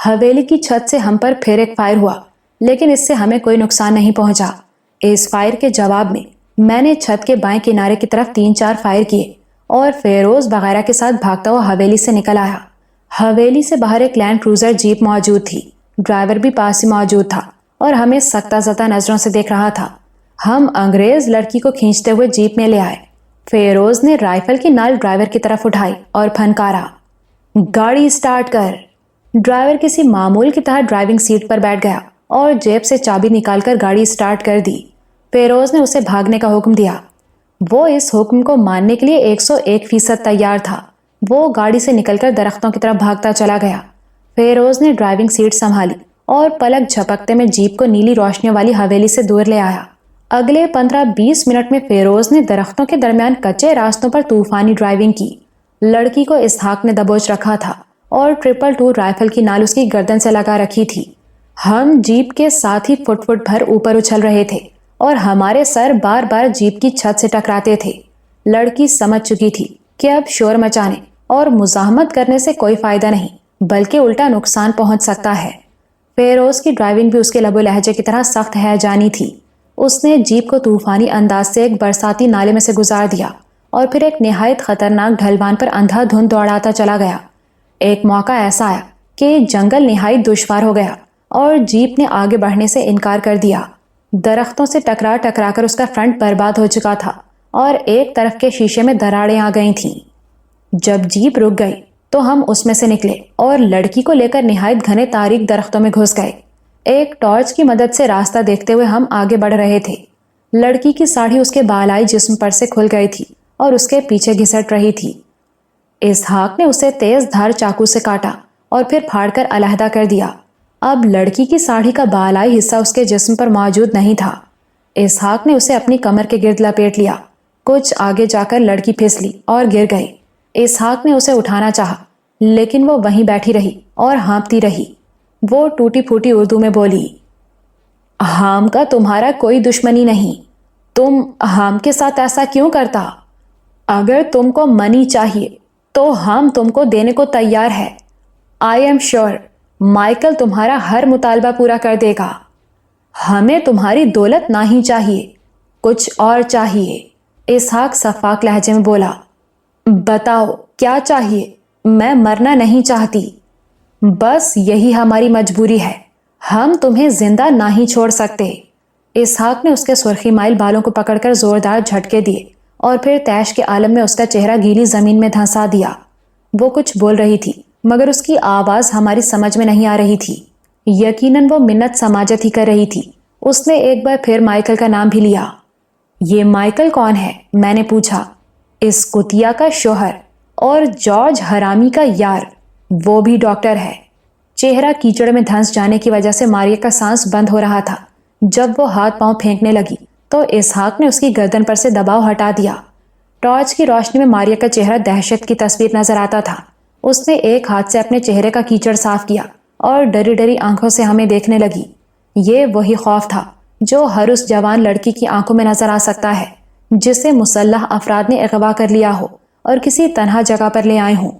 حویلی کی چھت سے ہم پر پھر ایک فائر ہوا، لیکن اس سے ہمیں کوئی نقصان نہیں پہنچا۔ اس فائر کے جواب میں نے چھت کے بائیں کنارے کی طرف 3-4 فائر کیے اور فیروز وغیرہ کے ساتھ بھاگتا ہوا حویلی سے نکل آیا۔ حویلی سے باہر ایک لینڈ کروزر جیپ موجود تھی، ڈرائیور بھی پاس ہی موجود تھا اور ہمیں سختہ زدہ نظروں سے دیکھ رہا تھا۔ ہم انگریز لڑکی کو کھینچتے ہوئے جیپ میں لے آئے۔ فیروز نے رائفل کی نال ڈرائیور کی طرف اٹھائی اور پھنکارا، گاڑی سٹارٹ کر۔ ڈرائیور کسی معمول کی طرح ڈرائیونگ سیٹ پر بیٹھ گیا اور جیب سے چابی نکال کر گاڑی سٹارٹ کر دی۔ فیروز نے اسے بھاگنے کا حکم دیا۔ وہ اس حکم کو ماننے کے لیے 101% تیار تھا۔ وہ گاڑی سے نکل کر درختوں کی طرف بھاگتا چلا گیا۔ فیروز نے ڈرائیونگ سیٹ سنبھالی اور پلک جھپکتے میں جیپ کو نیلی روشنیوں والی حویلی سے دور لے آیا۔ اگلے 15-20 منٹ میں فیروز نے درختوں کے درمیان کچے راستوں پر طوفانی ڈرائیونگ کی۔ لڑکی کو اسحاق نے دبوچ رکھا تھا اور 222 رائفل کی نال اس کی گردن سے لگا رکھی تھی۔ ہم جیپ کے ساتھ ہی فٹ بھر اوپر اچھل رہے تھے اور ہمارے سر بار بار جیپ کی چھت سے ٹکراتے تھے۔ لڑکی سمجھ چکی تھی کہ اب شور مچانے اور مزاحمت کرنے سے کوئی فائدہ نہیں بلکہ الٹا نقصان پہنچ سکتا ہے۔ فیروز کی ڈرائیونگ بھی اس کے لب و لہجے کی طرح سخت ہیجانی تھی۔ اس نے جیپ کو طوفانی انداز سے ایک برساتی نالے میں سے گزار دیا اور پھر ایک نہایت خطرناک ڈھلوان پر اندھا دھند دوڑاتا چلا گیا۔ ایک موقع ایسا آیا کہ جنگل نہایت دشوار ہو گیا اور جیپ نے آگے بڑھنے سے انکار کر دیا۔ درختوں سے ٹکرا کر اس کا فرنٹ برباد ہو چکا تھا اور ایک طرف کے شیشے میں دراڑیں آ گئی تھیں۔ جب جیپ رک گئی تو ہم اس میں سے نکلے اور لڑکی کو لے کر نہایت گھنے تاریک درختوں میں گھس گئے۔ ایک ٹارچ کی مدد سے راستہ دیکھتے ہوئے ہم آگے بڑھ رہے تھے۔ لڑکی کی ساڑھی اس کے بالائی جسم پر سے کھل گئی تھی اور اس کے پیچھے گھسٹ رہی تھی۔ اسحاق نے اسے تیز دھار چاقو سے کاٹا اور پھر پھاڑ کر علیحدہ کر دیا۔ اب لڑکی کی ساڑھی کا بالائی حصہ اس کے جسم پر موجود نہیں تھا۔ اسحاق نے اسے اپنی کمر کے گرد لپیٹ لیا۔ کچھ آگے جا کر لڑکی پھسلی اور گر گئی۔ اسحاق نے اسے اٹھانا چاہا لیکن وہ وہیں بیٹھی رہی اور ہانپتی رہی۔ وہ ٹوٹی پھوٹی اردو میں بولی، حام کا تمہارا کوئی دشمنی نہیں، تم حام کے ساتھ ایسا کیوں کرتا؟ اگر تم کو منی چاہیے تو ہم تم کو دینے کو تیار ہے۔ آئی ایم شیور مائیکل تمہارا ہر مطالبہ پورا کر دے گا۔ ہمیں تمہاری دولت نہ ہی چاہیے، کچھ اور چاہیے۔ اسحاق سفاک لہجے میں بولا، بتاؤ کیا چاہیے؟ میں مرنا نہیں چاہتی، بس یہی ہماری مجبوری ہے، ہم تمہیں زندہ نہ ہی چھوڑ سکتے۔ اسحاق نے اس کے سرخی مائل بالوں کو پکڑ کر زوردار جھٹکے دیے اور پھر تیش کے عالم میں اس کا چہرہ گیلی زمین میں دھنسا دیا۔ وہ کچھ بول رہی تھی مگر اس کی آواز ہماری سمجھ میں نہیں آ رہی تھی۔ یقیناً وہ منت سماجت ہی کر رہی تھی۔ اس نے ایک بار پھر مائیکل کا نام بھی لیا۔ یہ مائیکل کون ہے؟ میں نے پوچھا۔ اس کتیا کا شوہر اور جارج حرامی کا یار، وہ بھی ڈاکٹر ہے۔ چہرہ کیچڑ میں دھنس جانے کی وجہ سے ماریا کا سانس بند ہو رہا تھا۔ جب وہ ہاتھ پاؤں پھینکنے لگی تو اسحاق نے اس کی گردن پر سے دباؤ ہٹا دیا۔ ٹارچ کی روشنی میں ماریا کا چہرہ دہشت کی تصویر نظر آتا تھا۔ اس نے ایک ہاتھ سے اپنے چہرے کا کیچڑ صاف کیا اور ڈری ڈری آنکھوں سے ہمیں دیکھنے لگی۔ یہ وہی خوف تھا جو ہر اس جوان لڑکی کی آنکھوں میں نظر آ سکتا ہے جسے مسلح افراد نے اغوا کر لیا ہو اور کسی تنہا جگہ پر لے آئے ہوں۔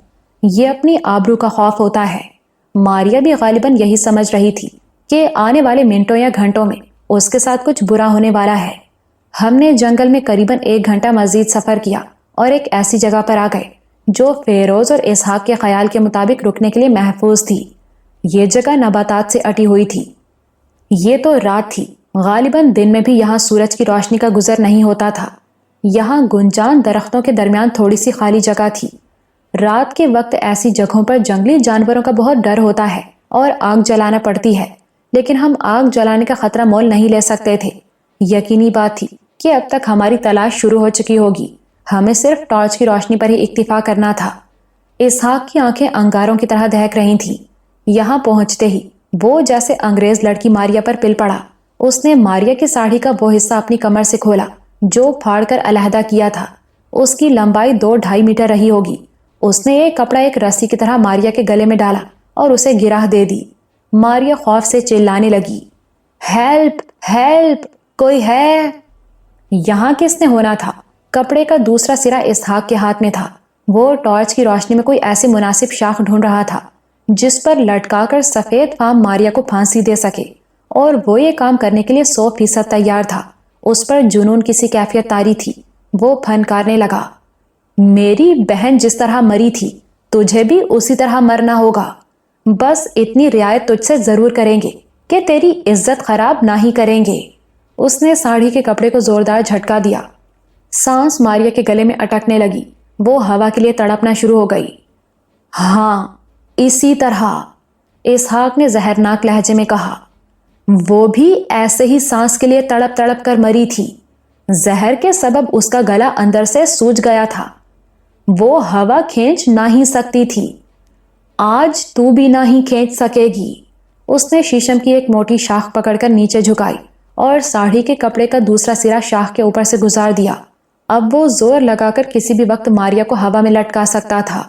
یہ اپنی آبرو کا خوف ہوتا ہے۔ ماریا بھی غالباً یہی سمجھ رہی تھی کہ آنے والے منٹوں یا گھنٹوں میں اس کے ساتھ کچھ برا ہونے والا ہے۔ ہم نے جنگل میں قریباً 1 گھنٹہ مزید سفر کیا اور ایک ایسی جگہ پر آ گئے جو فیروز اور اسحاق کے خیال کے مطابق رکنے کے لیے محفوظ تھی۔ یہ جگہ نباتات سے اٹی ہوئی تھی۔ یہ تو رات تھی، غالباً دن میں بھی یہاں سورج کی روشنی کا گزر نہیں ہوتا تھا۔ یہاں گنجان درختوں کے درمیان تھوڑی سی خالی جگہ تھی۔ رات کے وقت ایسی جگہوں پر جنگلی جانوروں کا بہت ڈر ہوتا ہے اور آگ جلانا پڑتی ہے، لیکن ہم آگ جلانے کا خطرہ مول نہیں لے سکتے تھے۔ یقینی بات تھی کہ اب تک ہماری تلاش شروع ہو چکی ہوگی، ہمیں صرف ٹارچ کی روشنی پر ہی اکتفا کرنا تھا۔ اسحاق کی آنکھیں انگاروں کی طرح دہک رہی تھیں۔ یہاں پہنچتے ہی وہ جیسے انگریز لڑکی ماریا پر پل پڑا۔ اس نے ماریا کی ساڑھی کا وہ حصہ اپنی کمر سے کھولا جو پھاڑ کر علیحدہ کیا تھا۔ اس کی لمبائی 2-2.5 میٹر رہی ہوگی۔ اس نے ایک کپڑا ایک رسی کی طرح ماریا کے گلے میں ڈالا اور اسے گرہ دے دی۔ ماریا خوف سے چلانے لگی، ہیلپ ہیلپ، کوئی ہے؟ یہاں کس نے ہونا تھا؟ کپڑے کا دوسرا سرا اسحاق کے ہاتھ میں تھا۔ وہ ٹارچ کی روشنی میں کوئی ایسی مناسب شاخ ڈھونڈ رہا تھا جس پر لٹکا کر سفید فام ماریا کو پھانسی دے سکے، اور وہ یہ کام کرنے کے لیے 100% تیار تھا۔ اس پر جنون کسی کیفیت طاری تھی۔ وہ پھنکارنے لگا، میری بہن جس طرح مری تھی تجھے بھی اسی طرح مرنا ہوگا۔ بس اتنی رعایت تجھ سے ضرور کریں گے کہ تیری عزت خراب نہ ہی کریں گے۔ اس نے ساڑھی کے کپڑے کو زوردار جھٹکا دیا۔ سانس ماریا کے گلے میں اٹکنے لگی۔ وہ ہوا کے لیے تڑپنا شروع ہو گئی۔ ہاں اسی طرح، اسحاق نے زہرناک لہجے میں کہا۔ وہ بھی ایسے ہی سانس کے لیے تڑپ تڑپ کر مری تھی۔ زہر کے سبب اس کا گلا اندر سے سوج گیا تھا۔ وہ ہوا کھینچ نہ ہی سکتی تھی۔ آج تو بھی نہ ہی کھینچ سکے گی۔ اس نے شیشم کی ایک موٹی شاخ پکڑ کر نیچے جھکائی اور ساڑھی کے کپڑے کا دوسرا سرا شاخ کے اوپر سے گزار دیا۔ اب وہ زور لگا کر کسی بھی وقت ماریا کو ہوا میں لٹکا سکتا تھا۔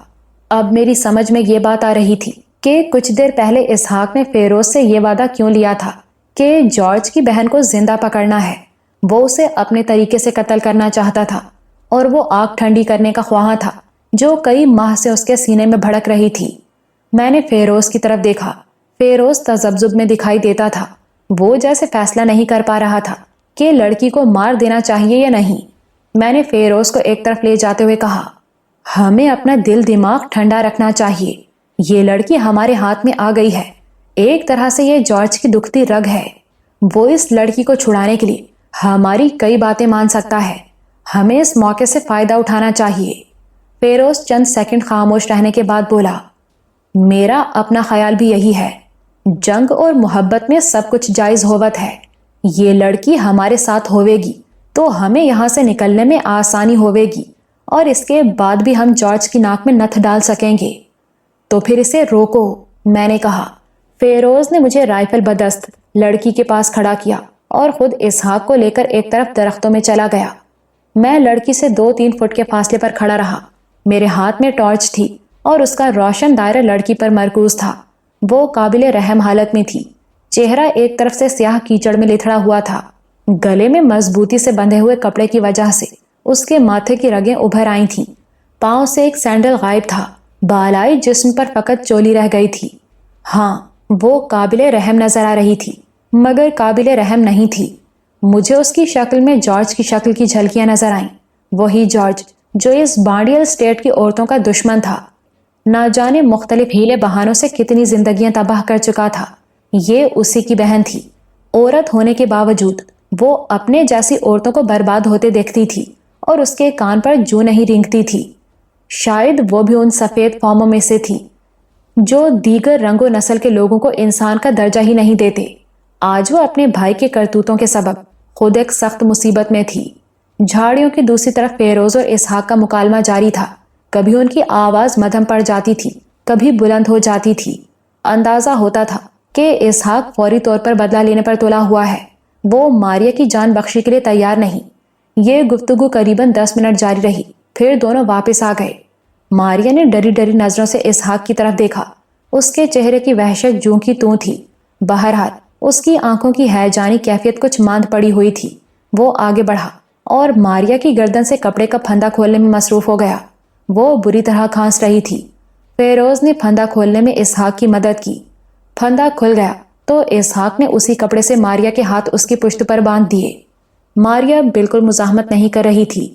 اب میری سمجھ میں یہ بات آ رہی تھی کہ کچھ دیر پہلے اسحاق نے فیروز سے یہ وعدہ کیوں لیا تھا کہ جارج کی بہن کو زندہ پکڑنا ہے۔ وہ اسے اپنے طریقے سے قتل کرنا چاہتا تھا، اور وہ آگ ٹھنڈی کرنے کا خواہاں تھا جو کئی ماہ سے اس کے سینے میں بھڑک رہی تھی۔ میں نے فیروز کی طرف دیکھا۔ فیروز تذبذب میں دکھائی دیتا تھا۔ وہ جیسے فیصلہ نہیں کر پا رہا تھا کہ لڑکی کو مار دینا چاہیے یا نہیں۔ میں نے فیروز کو ایک طرف لے جاتے ہوئے کہا، ہمیں اپنا دل دماغ ٹھنڈا رکھنا چاہیے۔ یہ لڑکی ہمارے ہاتھ میں آ گئی ہے۔ ایک طرح سے یہ جارج کی دکھتی رگ ہے۔ وہ اس لڑکی کو چھڑانے کے لیے ہماری کئی باتیں مان سکتا ہے۔ ہمیں اس موقع سے فائدہ اٹھانا چاہیے۔ فیروز چند سیکنڈ خاموش رہنے کے بعد بولا، میرا اپنا خیال بھی یہی ہے۔ جنگ اور محبت میں سب کچھ جائز ہووت ہے۔ یہ لڑکی ہمارے ساتھ ہوئے گی تو ہمیں یہاں سے نکلنے میں آسانی ہوئے گی، اور اس کے بعد بھی ہم جارج کی ناک میں نتھ ڈال سکیں گے۔ تو پھر اسے روکو، میں نے کہا۔ فیروز نے مجھے رائفل بدست لڑکی کے پاس کھڑا کیا اور خود اسحاق کو لے کر ایک طرف درختوں میں چلا گیا۔ میں لڑکی سے 2-3 فٹ کے فاصلے پر کھڑا رہا۔ میرے ہاتھ میں ٹارچ تھی اور اس کا روشن دائرہ لڑکی پر مرکوز تھا۔ وہ قابل رحم حالت میں تھی۔ چہرہ ایک طرف سے سیاہ کیچڑ میں لتھڑا ہوا تھا۔ گلے میں مضبوطی سے بندھے ہوئے کپڑے کی وجہ سے اس کے ماتھے کی رگیں ابھر آئی تھیں۔ پاؤں سے ایک سینڈل غائب تھا۔ بالائی جسم پر فقط چولی رہ گئی تھی۔ ہاں، وہ قابل رحم نظر آ رہی تھی، مگر قابل رحم نہیں تھی۔ مجھے اس کی شکل میں جارج کی شکل کی جھلکیاں نظر آئیں۔ وہی جارج جو اس بانڈیل اسٹیٹ کی عورتوں کا دشمن تھا۔ نہ جانے مختلف ہیلے بہانوں سے کتنی زندگیاں تباہ کر چکا تھا۔ یہ اسی کی بہن تھی۔ عورت ہونے کے باوجود وہ اپنے جیسی عورتوں کو برباد ہوتے دیکھتی تھی اور اس کے کان پر جوں نہیں رینگتی تھی۔ شاید وہ بھی ان سفید فاموں میں سے تھی جو دیگر رنگ و نسل کے لوگوں کو انسان کا درجہ ہی نہیں دیتے۔ آج وہ اپنے بھائی کے کرتوتوں کے سبب خود ایک سخت مصیبت میں تھی۔ جھاڑیوں کی دوسری طرف فیروز اور اسحاق کا مکالمہ جاری تھا۔ کبھی ان کی آواز مدھم پڑ جاتی تھی، کبھی بلند ہو جاتی تھی۔ اندازہ ہوتا تھا کہ اسحاق فوری طور پر بدلہ لینے پر تلا ہوا ہے۔ وہ ماریا کی جان بخشی کے لیے تیار نہیں۔ یہ گفتگو قریباً 10 منٹ جاری رہی، پھر دونوں واپس آ گئے۔ ماریا نے ڈری ڈری نظروں سے اسحاق کی طرف دیکھا۔ اس کے چہرے کی وحشت جوں کی توں تھی۔ بہرحال اس کی آنکھوں کی ہیجانی کیفیت کچھ ماند پڑی ہوئی تھی۔ وہ آگے بڑھا اور ماریا کی گردن سے کپڑے کا پھندا کھولنے میں مصروف ہو گیا۔ وہ بری طرح کھانس رہی تھی۔ فیروز نے پھندا کھولنے میں اسحاق کی مدد کی۔ پھندا کھل گیا تو اسحاق نے اسی کپڑے سے ماریا کے ہاتھ اس کی پشت پر باندھ دیے۔ ماریا بالکل مزاحمت نہیں کر رہی تھی۔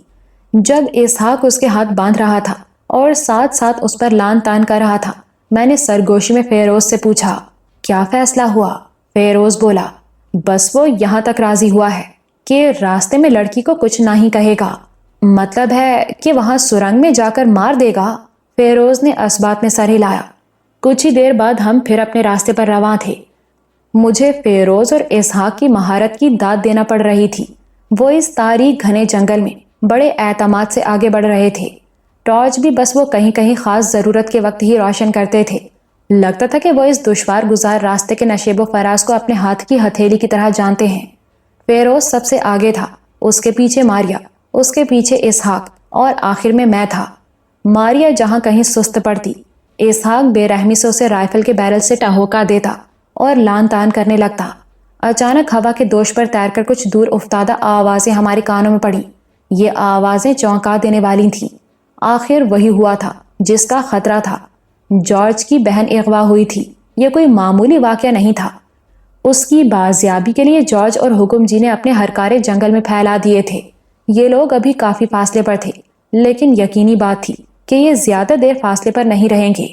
جب اسحاق اس کے ہاتھ باندھ رہا تھا اور ساتھ ساتھ اس پر لان تان کر رہا تھا، میں نے سرگوشی میں فیروز سے پوچھا، کیا فیصلہ ہوا؟ فیروز بولا، بس وہ یہاں تک راضی ہوا ہے کہ راستے میں لڑکی کو کچھ نہ ہی کہے گا۔ مطلب ہے کہ وہاں سرنگ میں جا کر مار دے گا؟ فیروز نے اسبات میں سر ہلایا۔ کچھ ہی دیر بعد ہم پھر اپنے راستے پر رواں تھے۔ مجھے فیروز اور اسحاق کی مہارت کی داد دینا پڑ رہی تھی۔ وہ اس تاریک گھنے جنگل میں بڑے اعتماد سے آگے بڑھ رہے تھے۔ ٹارچ بھی بس وہ کہیں کہیں خاص ضرورت کے وقت ہی روشن کرتے تھے۔ لگتا تھا کہ وہ اس دشوار گزار راستے کے نشیب و فراز کو اپنے ہاتھ کی ہتھیلی کی طرح جانتے ہیں۔ فیروز سب سے آگے تھا، اس کے پیچھے ماریا، اس کے پیچھے اسحاق اور آخر میں تھا۔ ماریا جہاں کہیں سست پڑتی، اسحاق بے رحمی سے اسے رائفل کے بیرل سے ٹہوکا دیتا اور لان تان کرنے لگتا۔ اچانک ہوا کے دوش پر تیر کر کچھ دور افتادہ آوازیں ہمارے کانوں میں پڑی۔ یہ آوازیں چونکا دینے والی تھیں۔ آخر وہی ہوا تھا جس کا خطرہ تھا۔ جارج کی بہن اغوا ہوئی تھی۔ یہ کوئی معمولی واقعہ نہیں تھا۔ اس کی بازیابی کے لیے جارج اور حکم جی نے اپنے ہرکارے جنگل میں پھیلا دیے تھے۔ یہ لوگ ابھی کافی فاصلے پر تھے، لیکن یقینی بات تھی کہ یہ زیادہ دیر فاصلے پر نہیں رہیں گے۔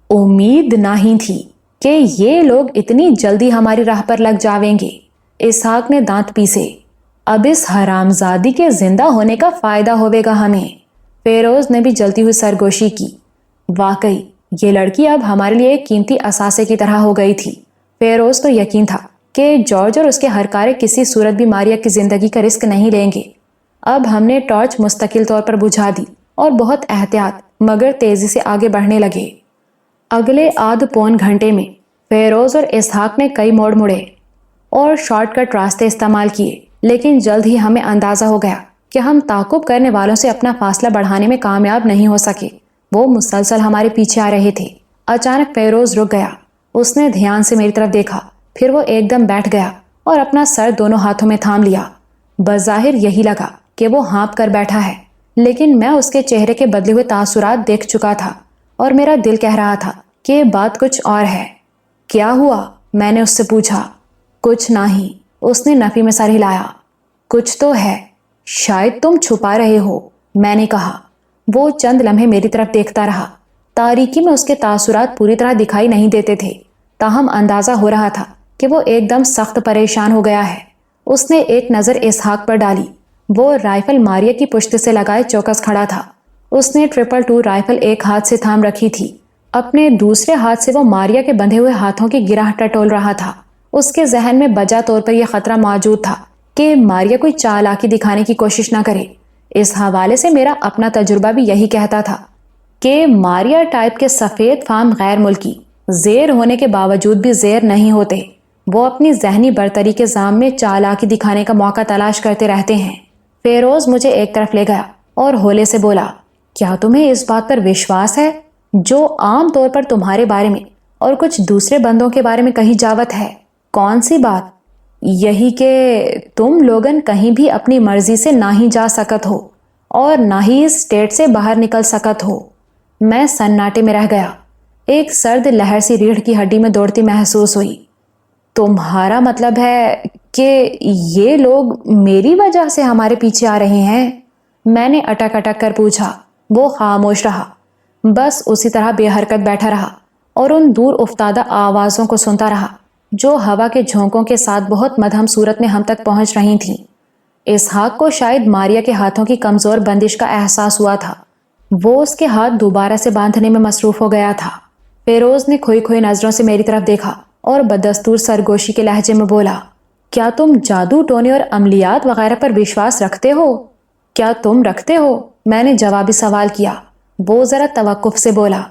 امید نہیں تھی کہ یہ لوگ اتنی جلدی ہماری راہ پر لگ جاویں گے۔ اسحاق نے دانت پیسے۔ اب اس حرامزادی کے زندہ ہونے کا فائدہ ہوئے گا ہمیں۔ فیروز نے بھی جلتی ہوئی سرگوشی کی۔ واقعی یہ لڑکی اب ہمارے لیے ایک قیمتی اثاثے کی طرح ہو گئی تھی۔ فیروز کو یقین تھا کہ جارج اور اس کے ہرکارے کسی صورت بھی ماریا کی زندگی کا رسک نہیں لیں گے۔ اب ہم نے ٹارچ مستقل طور پر بجھا دی اور بہت احتیاط مگر تیزی سے آگے بڑھنے لگے۔ اگلے آدھ پون گھنٹے میں فیروز اور اسحاق نے کئی موڑ مڑے اور شارٹ کٹ راستے استعمال کیے، لیکن جلد ہی ہمیں اندازہ ہو گیا کہ ہم تعاقب کرنے والوں سے اپنا فاصلہ بڑھانے میں کامیاب نہیں ہو سکے۔ وہ مسلسل ہمارے پیچھے آ رہے تھے۔ اچانک فیروز رک گیا۔ اس نے دھیان سے میری طرف دیکھا، پھر وہ ایک دم بیٹھ گیا اور اپنا سر دونوں ہاتھوں میں تھام لیا۔ بظاہر یہی لگا کہ وہ ہانپ کر بیٹھا ہے، لیکن میں اس کے چہرے کے بدلے ہوئے تاثرات دیکھ چکا تھا اور میرا دل کہہ رہا تھا کہ یہ بات کچھ اور ہے۔ کیا ہوا؟ میں نے اس سے پوچھا۔ کچھ نہیں، اس نے نفی میں سر ہلایا۔ کچھ تو ہے، شاید تم چھپا رہے ہو، میں نے کہا۔ وہ چند لمحے میری طرف دیکھتا رہا۔ تاریکی میں اس کے تاثرات پوری طرح دکھائی نہیں دیتے تھے، تاہم اندازہ ہو رہا تھا کہ وہ ایک دم سخت پریشان ہو گیا ہے۔ اس نے ایک نظر اسحاق پر ڈالی۔ وہ رائفل ماریا کی پشت سے لگائے چوکس کھڑا تھا۔ اس نے 222 رائفل ایک ہاتھ سے تھام رکھی تھی، اپنے دوسرے ہاتھ سے وہ ماریا کے بندھے ہوئے ہاتھوں کی گرہ ٹٹول رہا تھا۔ اس کے ذہن میں بجا طور پر یہ خطرہ موجود تھا کہ ماریا کوئی چالاکی دکھانے کی کوشش نہ کرے۔ اس حوالے سے میرا اپنا تجربہ بھی یہی کہتا تھا کہ ماریا ٹائپ کے سفید فام غیر ملکی زیر ہونے کے باوجود بھی زیر نہیں ہوتے۔ وہ اپنی ذہنی برتری کے زام میں چالاکی دکھانے کا موقع تلاش کرتے رہتے ہیں۔ فیروز مجھے ایک طرف لے گیا اور ہولے سے بولا، کیا تمہیں اس بات پر وشواس ہے جو عام طور پر تمہارے بارے میں اور کچھ دوسرے بندوں کے بارے میں کہی جاوت ہے؟ کون سی بات؟ یہی کہ تم لوگن کہیں بھی اپنی مرضی سے نہ ہی جا سکت ہو اور نہ ہی اس اسٹیٹ سے باہر نکل سکت ہو۔ میں سناٹے میں رہ گیا۔ ایک سرد لہر سی ریڑھ کی ہڈی میں دوڑتی محسوس ہوئی۔ تمہارا مطلب ہے کہ یہ لوگ میری وجہ سے ہمارے پیچھے آ رہے ہیں؟ میں نے اٹک اٹک کر پوچھا۔ وہ خاموش رہا، بس اسی طرح بے حرکت بیٹھا رہا اور ان دور افتادہ آوازوں کو سنتا رہا جو ہوا کے جھونکوں کے ساتھ بہت مدھم صورت میں ہم تک پہنچ رہی تھیں۔ اسحاق کو شاید ماریا کے ہاتھوں کی کمزور بندش کا احساس ہوا تھا۔ وہ اس کے ہاتھ دوبارہ سے باندھنے میں مصروف ہو گیا تھا۔ فیروز نے کھوئی کھوئی نظروں سے میری طرف دیکھا اور بدستور سرگوشی کے لہجے میں بولا، کیا تم جادو ٹونے اور عملیات وغیرہ پر وشواس رکھتے ہو؟ کیا تم رکھتے ہو؟ میں نے جوابی سوال کیا۔ وہ ذرا توقف سے بولا،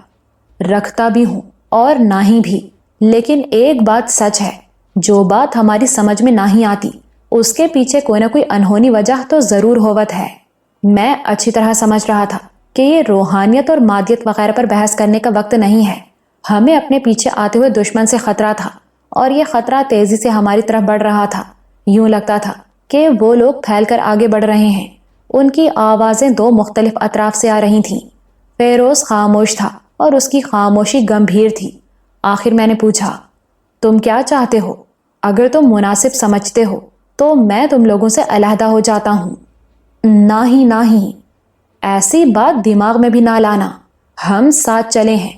رکھتا بھی ہوں اور نہیں بھی، لیکن ایک بات سچ ہے، جو بات ہماری سمجھ میں نہیں آتی اس کے پیچھے کوئی نہ کوئی انہونی وجہ تو ضرور ہوت ہے۔ میں اچھی طرح سمجھ رہا تھا کہ یہ روحانیت اور مادیت وغیرہ پر بحث کرنے کا وقت نہیں ہے۔ ہمیں اپنے پیچھے آتے ہوئے دشمن سے خطرہ تھا اور یہ خطرہ تیزی سے ہماری طرف بڑھ رہا تھا۔ یوں لگتا تھا کہ وہ لوگ پھیل کر آگے بڑھ رہے ہیں۔ ان کی آوازیں دو مختلف اطراف سے آ رہی تھیں۔ فیروز خاموش تھا اور اس کی خاموشی گمبھیر تھی۔ آخر میں نے پوچھا، تم کیا چاہتے ہو؟ اگر تم مناسب سمجھتے ہو تو میں تم لوگوں سے علیحدہ ہو جاتا ہوں۔ نہیں، ایسی بات دماغ میں بھی نہ لانا۔ ہم ساتھ چلے ہیں۔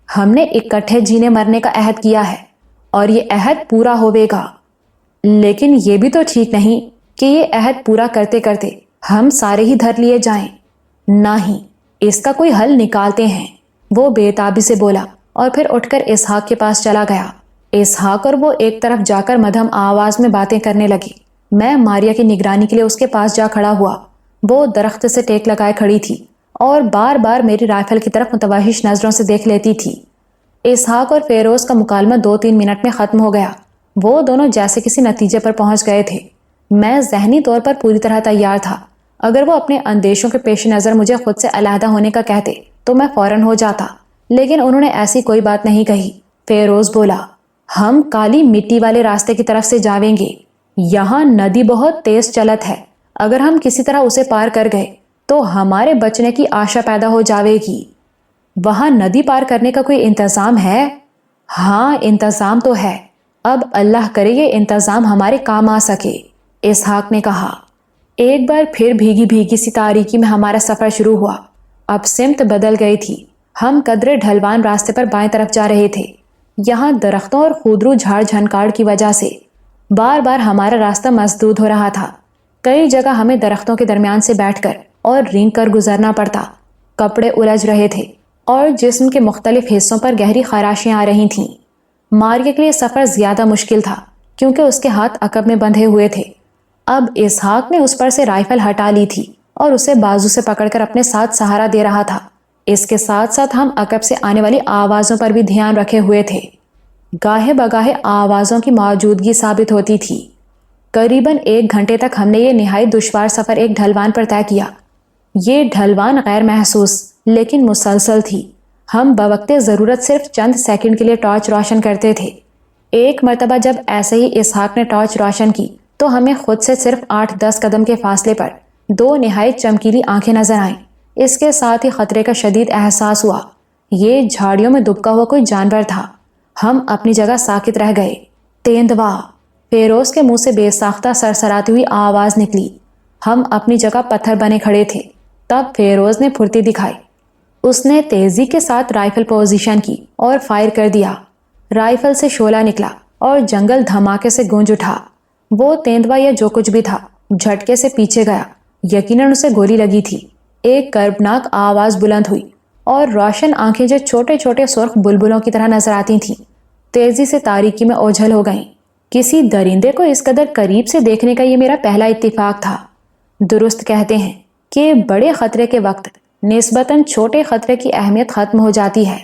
ہم نے اکٹھے جینے مرنے کا عہد کیا ہے اور یہ عہد پورا ہوئے گا۔ لیکن یہ بھی تو ٹھیک نہیں کہ یہ عہد پورا کرتے کرتے ہم سارے ہی دھر لیے جائیں۔ نہیں، اس کا کوئی حل نکالتے ہیں، وہ بے تابی سے بولا اور پھر اٹھ کر اسحاق کے پاس چلا گیا۔ اسحاق اور وہ ایک طرف جا کر مدھم آواز میں باتیں کرنے لگے۔ میں ماریا کی نگرانی کے لیے اس کے پاس جا کھڑا ہوا۔ وہ درخت سے ٹیک لگائے کھڑی تھی اور بار بار میری رائفل کی طرف متوحش نظروں سے دیکھ لیتی تھی۔ اسحاق اور فیروز کا مکالمہ 2-3 منٹ میں ختم ہو گیا۔ وہ دونوں جیسے کسی نتیجے پر پہنچ گئے تھے۔ میں ذہنی طور پر پوری طرح تیار تھا۔ اگر وہ اپنے اندیشوں کے پیش نظر مجھے خود سے علیحدہ ہونے کا کہتے تو میں فوراً ہو جاتا، لیکن انہوں نے ایسی کوئی بات نہیں کہی۔ فیروز بولا، ہم کالی مٹی والے راستے کی طرف سے جاویں گے۔ یہاں ندی بہت تیز چلت ہے، اگر ہم کسی طرح اسے پار کر گئے تو ہمارے بچنے کی آشا پیدا ہو جاوے گی۔ وہاں ندی پار کرنے کا کوئی انتظام ہے؟ ہاں انتظام تو ہے، اب اللہ کرے یہ انتظام ہمارے کام آ سکے، اسحاق نے کہا۔ ایک بار پھر بھیگی بھیگی سی تاریکی میں ہمارا سفر شروع ہوا۔ اب سمت بدل گئی تھی، ہم قدرے ڈھلوان راستے پر بائیں طرف جا رہے تھے۔ یہاں درختوں اور خودرو جھاڑ جھنکاڑ کی وجہ سے بار بار ہمارا راستہ مسدود ہو رہا تھا۔ کئی جگہ ہمیں درختوں کے درمیان سے بیٹھ کر اور رینگ کر گزرنا پڑتا۔ کپڑے الجھ رہے تھے اور جسم کے مختلف حصوں پر گہری خراشیں آ رہی تھیں۔ ماریہ کے لیے سفر زیادہ مشکل تھا کیونکہ اس کے ہاتھ عقب میں بندھے ہوئے تھے۔ اب اسحاق نے اس پر سے رائفل ہٹا لی تھی اور اسے بازو سے پکڑ کر اپنے ساتھ سہارا دے رہا تھا۔ اس کے ساتھ ساتھ ہم عقب سے آنے والی آوازوں پر بھی دھیان رکھے ہوئے تھے۔ گاہے بگاہے آوازوں کی موجودگی ثابت ہوتی تھی۔ قریباً 1 گھنٹے تک ہم نے یہ نہایت دشوار سفر ایک ڈھلوان پر طے کیا۔ یہ ڈھلوان غیر محسوس لیکن مسلسل تھی۔ ہم بوقت ضرورت صرف چند سیکنڈ کے لیے ٹارچ روشن کرتے تھے۔ ایک مرتبہ جب ایسے ہی اسحاق نے ٹارچ روشن کی تو ہمیں خود سے صرف 8-10 قدم کے فاصلے پر 2 نہایت چمکیلی آنکھیں نظر آئیں۔ اس کے ساتھ ہی خطرے کا شدید احساس ہوا۔ یہ جھاڑیوں میں دبکا ہوا کوئی جانور تھا۔ ہم اپنی جگہ ساکت رہ گئے۔ تیندوا، فیروز کے منہ سے بے ساختہ سرسراتی ہوئی آواز نکلی۔ ہم اپنی جگہ پتھر بنے کھڑے تھے۔ تب فیروز نے پھرتی دکھائی۔ اس نے تیزی کے ساتھ رائفل پوزیشن کی اور فائر کر دیا۔ رائفل سے شعلہ نکلا اور جنگل دھماکے سے گونج اٹھا۔ وہ تیندوا یا جو کچھ بھی تھا جھٹکے سے پیچھے گیا۔ یقیناً اسے گولی لگی تھی۔ ایک کربناک آواز بلند ہوئی اور روشن آنکھیں جو چھوٹے چھوٹے سرخ بلبلوں کی طرح نظر آتی تھیں تیزی سے تاریکی میں اوجھل ہو گئیں۔ کسی درندے کو اس قدر قریب سے دیکھنے کا یہ میرا پہلا اتفاق تھا۔ درست کہتے ہیں کہ بڑے خطرے کے وقت نسبتاً چھوٹے خطرے کی اہمیت ختم ہو جاتی ہے۔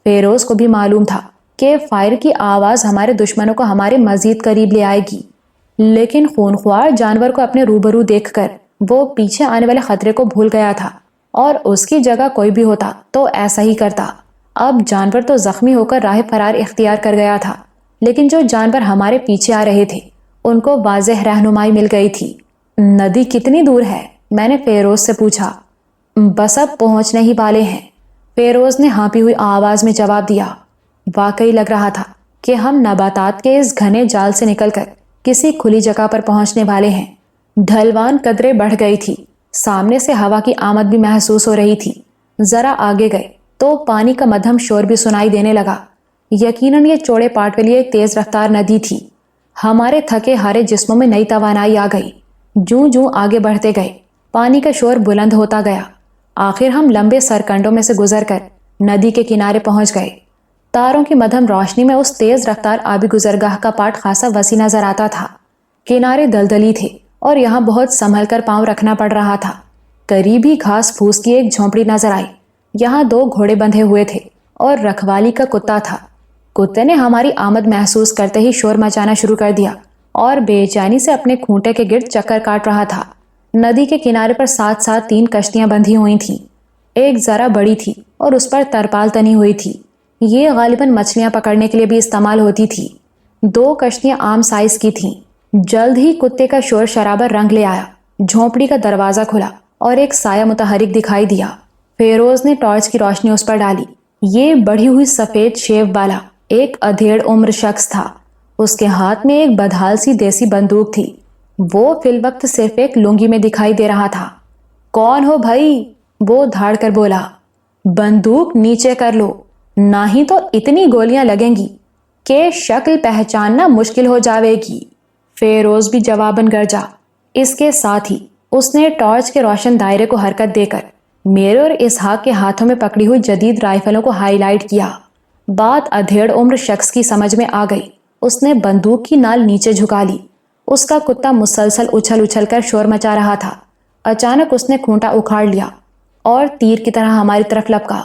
فیروز کو بھی معلوم تھا کہ فائر کی آواز ہمارے دشمنوں کو ہمارے مزید قریب لے آئے گی، لیکن خونخوار جانور کو اپنے روبرو دیکھ کر وہ پیچھے آنے والے خطرے کو بھول گیا تھا، اور اس کی جگہ کوئی بھی ہوتا تو ایسا ہی کرتا۔ اب جانور تو زخمی ہو کر راہ فرار اختیار کر گیا تھا، لیکن جو جانور ہمارے پیچھے آ رہے تھے ان کو واضح رہنمائی مل گئی تھی۔ ندی کتنی دور ہے؟ میں نے فیروز سے پوچھا۔ بس اب پہنچنے ہی والے ہیں، فیروز نے ہانپی ہوئی آواز میں جواب دیا۔ واقعی لگ رہا تھا کہ ہم نباتات کے اس گھنے جال سے نکل کر کسی کھلی جگہ پر پہنچنے والے ہیں۔ ڈھلوان قدرے بڑھ گئی تھی، سامنے سے ہوا کی آمد بھی محسوس ہو رہی تھی۔ ذرا آگے گئے تو پانی کا مدھم شور بھی سنائی دینے لگا۔ یقیناً یہ چوڑے پاٹ والی ایک تیز رفتار ندی تھی۔ ہمارے تھکے ہارے جسموں میں نئی توانائی آ گئی۔ جوں جوں آگے بڑھتے گئے پانی کا شور بلند ہوتا گیا۔ آخر ہم لمبے سرکنڈوں میں سے گزر کر ندی کے کنارے پہنچ گئے۔ تاروں کی مدھم روشنی میں اس تیز رفتار آبی گزرگاہ کا پاٹ خاصا وسیع نظر آتا تھا۔ کنارے دلدلی تھے اور یہاں بہت سنبھل کر پاؤں رکھنا پڑ رہا تھا۔ قریب ہی گھاس پھوس کی ایک جھونپڑی نظر آئی۔ یہاں 2 گھوڑے بندھے ہوئے تھے اور رکھوالی کا کتا تھا۔ کتے نے ہماری آمد محسوس کرتے ہی شور مچانا شروع کر دیا اور بے چینی سے اپنے کھونٹے کے گرد چکر کاٹ رہا تھا۔ ندی کے کنارے پر ساتھ ساتھ 3 کشتیاں بندھی ہوئی تھیں۔ ایک ذرا بڑی تھی اور اس پر ترپال تنی ہوئی تھی۔ یہ غالباً مچھلیاں پکڑنے کے لیے بھی استعمال ہوتی تھی۔ 2 کشتیاں عام سائز کی تھیں۔ جلد ہی کتے کا شور شرابہ رنگ لے آیا۔ جھونپڑی کا دروازہ کھلا اور ایک سایہ متحرک دکھائی دیا۔ فیروز نے ٹارچ کی روشنی اس پر ڈالی۔ یہ بڑھی ہوئی سفید شیو والا ایک ادھیڑ عمر شخص تھا۔ اس کے ہاتھ میں ایک بدحال سی دیسی بندوق تھی۔ وہ فی الوقت صرف ایک لنگی میں دکھائی دے رہا تھا۔ کون ہو بھائی؟ وہ دھاڑ کر بولا۔ بندوق نیچے کر لو، نہ ہی تو اتنی گولیاں لگیں گی کہ شکل پہچاننا مشکل ہو جاوے گی، فیروز بھی جواباً گرجا۔ اس کے ساتھ ہی اس نے ٹارچ کے روشن دائرے کو حرکت دے کر میرے اور اسحاق کے ہاتھوں میں پکڑی ہوئی جدید رائفلوں کو ہائی لائٹ کیا۔ بات ادھیڑ عمر شخص کی سمجھ میں آ گئی۔ اس نے بندوق کی نال نیچے جھکا لی۔ اس کا کتا مسلسل اچھل اچھل کر شور مچا رہا تھا۔ اچانک اس نے کھونٹا اکھاڑ لیا اور تیر کی طرح ہماری طرف لپکا۔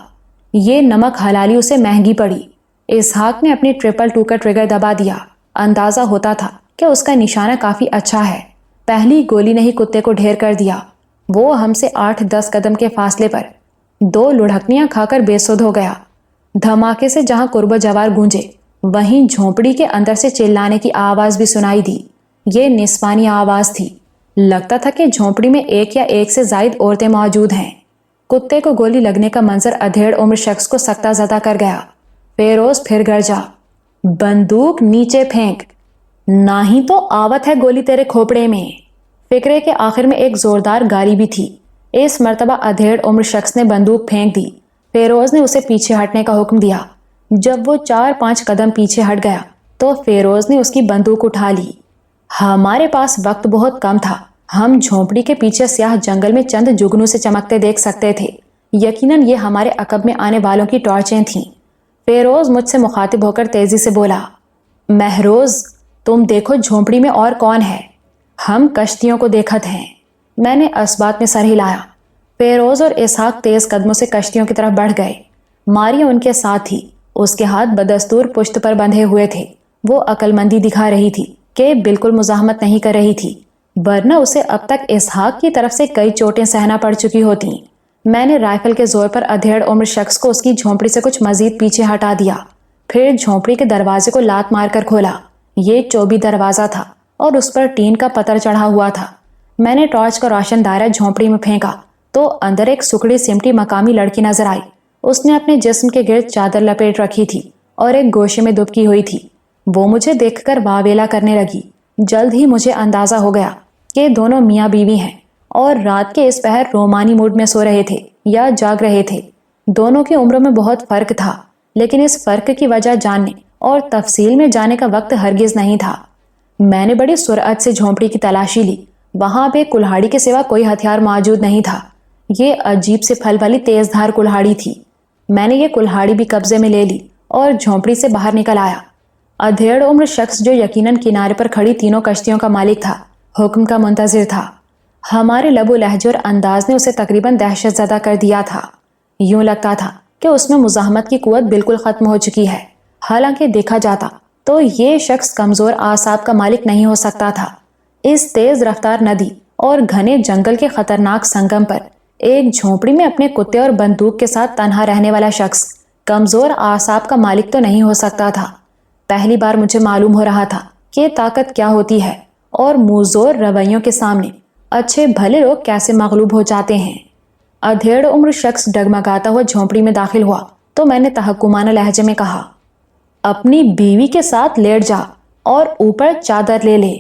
یہ نمک حلالی اسے مہنگی پڑی۔ اسحاق نے اپنی 222 کا ٹریگر دبا دیا۔ اندازہ ہوتا تھا کہ اس کا نشانہ کافی اچھا ہے۔ پہلی گولی نے ہی کتے کو ڈھیر کر دیا۔ وہ ہم سے 8-10 قدم کے فاصلے پر 2 لڑھکنیاں کھا کر بے سدھ ہو گیا۔ دھماکے سے جہاں قرب و جوار گونجے وہیں جھونپڑی کے اندر سے چلانے کی آواز بھی سنائی دی۔ یہ نسوانی آواز تھی۔ لگتا تھا کہ جھونپڑی میں ایک یا ایک سے زائد عورتیں موجود ہیں۔ کتے کو گولی لگنے کا منظر ادھیڑ عمر شخص کو سکتہ زدہ کر گیا۔ فیروز پھر گرجا، بندوق نیچے پھینک، نہ ہی تو آوت ہے گولی تیرے کھوپڑے میں۔ فکرے کے آخر میں ایک زوردار گالی بھی تھی۔ اس مرتبہ ادھیڑ عمر شخص نے بندوق پھینک دی۔ فیروز نے اسے پیچھے ہٹنے کا حکم دیا۔ جب وہ 4-5 قدم پیچھے ہٹ گیا تو فیروز نے اس کی بندوق اٹھا لی۔ ہمارے پاس وقت بہت کم تھا۔ ہم جھونپڑی کے پیچھے سیاہ جنگل میں چند جگنوں سے چمکتے دیکھ سکتے تھے۔ یقیناً یہ ہمارے عقب میں آنے والوں کی ٹارچیں تھیں۔ فیروز مجھ سے مخاطب ہو کر تیزی سے بولا، مہروز تم دیکھو جھونپڑی میں اور کون ہے؟ ہم کشتیوں کو دیکھت ہیں۔ میں نے اسبات میں سر ہلایا۔ فیروز اور اسحاق تیز قدموں سے کشتیوں کی طرف بڑھ گئے۔ ماریا ان کے ساتھ تھی۔ اس کے ہاتھ بدستور پشت پر بندھے ہوئے تھے۔ وہ عقل مندی دکھا رہی تھی کہ بالکل مزاحمت نہیں کر رہی تھی، ورنہ اسے اب تک اسحاق کی طرف سے کئی چوٹیں سہنا پڑ چکی ہوتی۔ میں نے رائفل کے زور پر ادھیڑ عمر شخص کو اس کی جھونپڑی سے کچھ مزید پیچھے ہٹا دیا، پھر جھونپڑی کے دروازے کو لات مار کر کھولا۔ یہ چوبی دروازہ تھا اور اس پر ٹین کا پتر چڑھا ہوا تھا۔ میں نے ٹارچ کا روشن دائرہ جھونپڑی میں پھینکا تو اندر ایک سکڑی سمٹی مقامی لڑکی نظر آئی۔ اس نے اپنے جسم کے گرد چادر لپیٹ رکھی تھی اور ایک گوشے میں دبکی ہوئی تھی۔ وہ مجھے دیکھ کر واویلا کرنے لگی۔ جلد ہی مجھے اندازہ ہو گیا کہ دونوں میاں بیوی ہیں اور رات کے اس پہر رومانی موڈ میں سو رہے تھے یا جاگ رہے تھے۔ دونوں کی عمروں میں بہت فرق تھا، لیکن اس فرق کی وجہ جاننے اور تفصیل میں جانے کا وقت ہرگز نہیں تھا۔ میں نے بڑی سرعت سے جھونپڑی کی تلاشی لی۔ وہاں پہ کلہاڑی کے سوا کوئی ہتھیار موجود نہیں تھا۔ یہ عجیب سے پھل والی تیز دھار کلہاڑی تھی۔ میں نے یہ کلہاڑی بھی قبضے میں لے لی اور جھونپڑی سے باہر نکل آیا۔ ادھیڑ عمر شخص جو یقیناً کنارے پر کھڑی تینوں کشتیوں کا مالک تھا، حکم کا منتظر تھا۔ ہمارے لب و لہجے اور انداز نے اسے تقریباً دہشت زدہ کر دیا تھا۔ یوں لگتا تھا کہ اس میں مزاحمت کی قوت بالکل ختم ہو چکی ہے۔ حالانکہ دیکھا جاتا تو یہ شخص کمزور اعصاب کا مالک نہیں ہو سکتا تھا۔ اس تیز رفتار ندی اور گھنے جنگل کے خطرناک سنگم پر ایک جھونپڑی میں اپنے کتے اور بندوق کے ساتھ تنہا رہنے والا شخص کمزور اعصاب کا مالک تو نہیں ہو سکتا تھا۔ پہلی بار مجھے معلوم ہو رہا تھا کہ طاقت کیا ہوتی ہے اور موزور رویوں کے سامنے اچھے بھلے لوگ کیسے مغلوب ہو جاتے ہیں۔ ادھیڑ عمر شخص ڈگمگاتا ہوا جھونپڑی میں داخل ہوا تو میں نے تحکمانہ لہجے میں کہا، اپنی بیوی کے ساتھ لیٹ جا اور اوپر چادر لے لے۔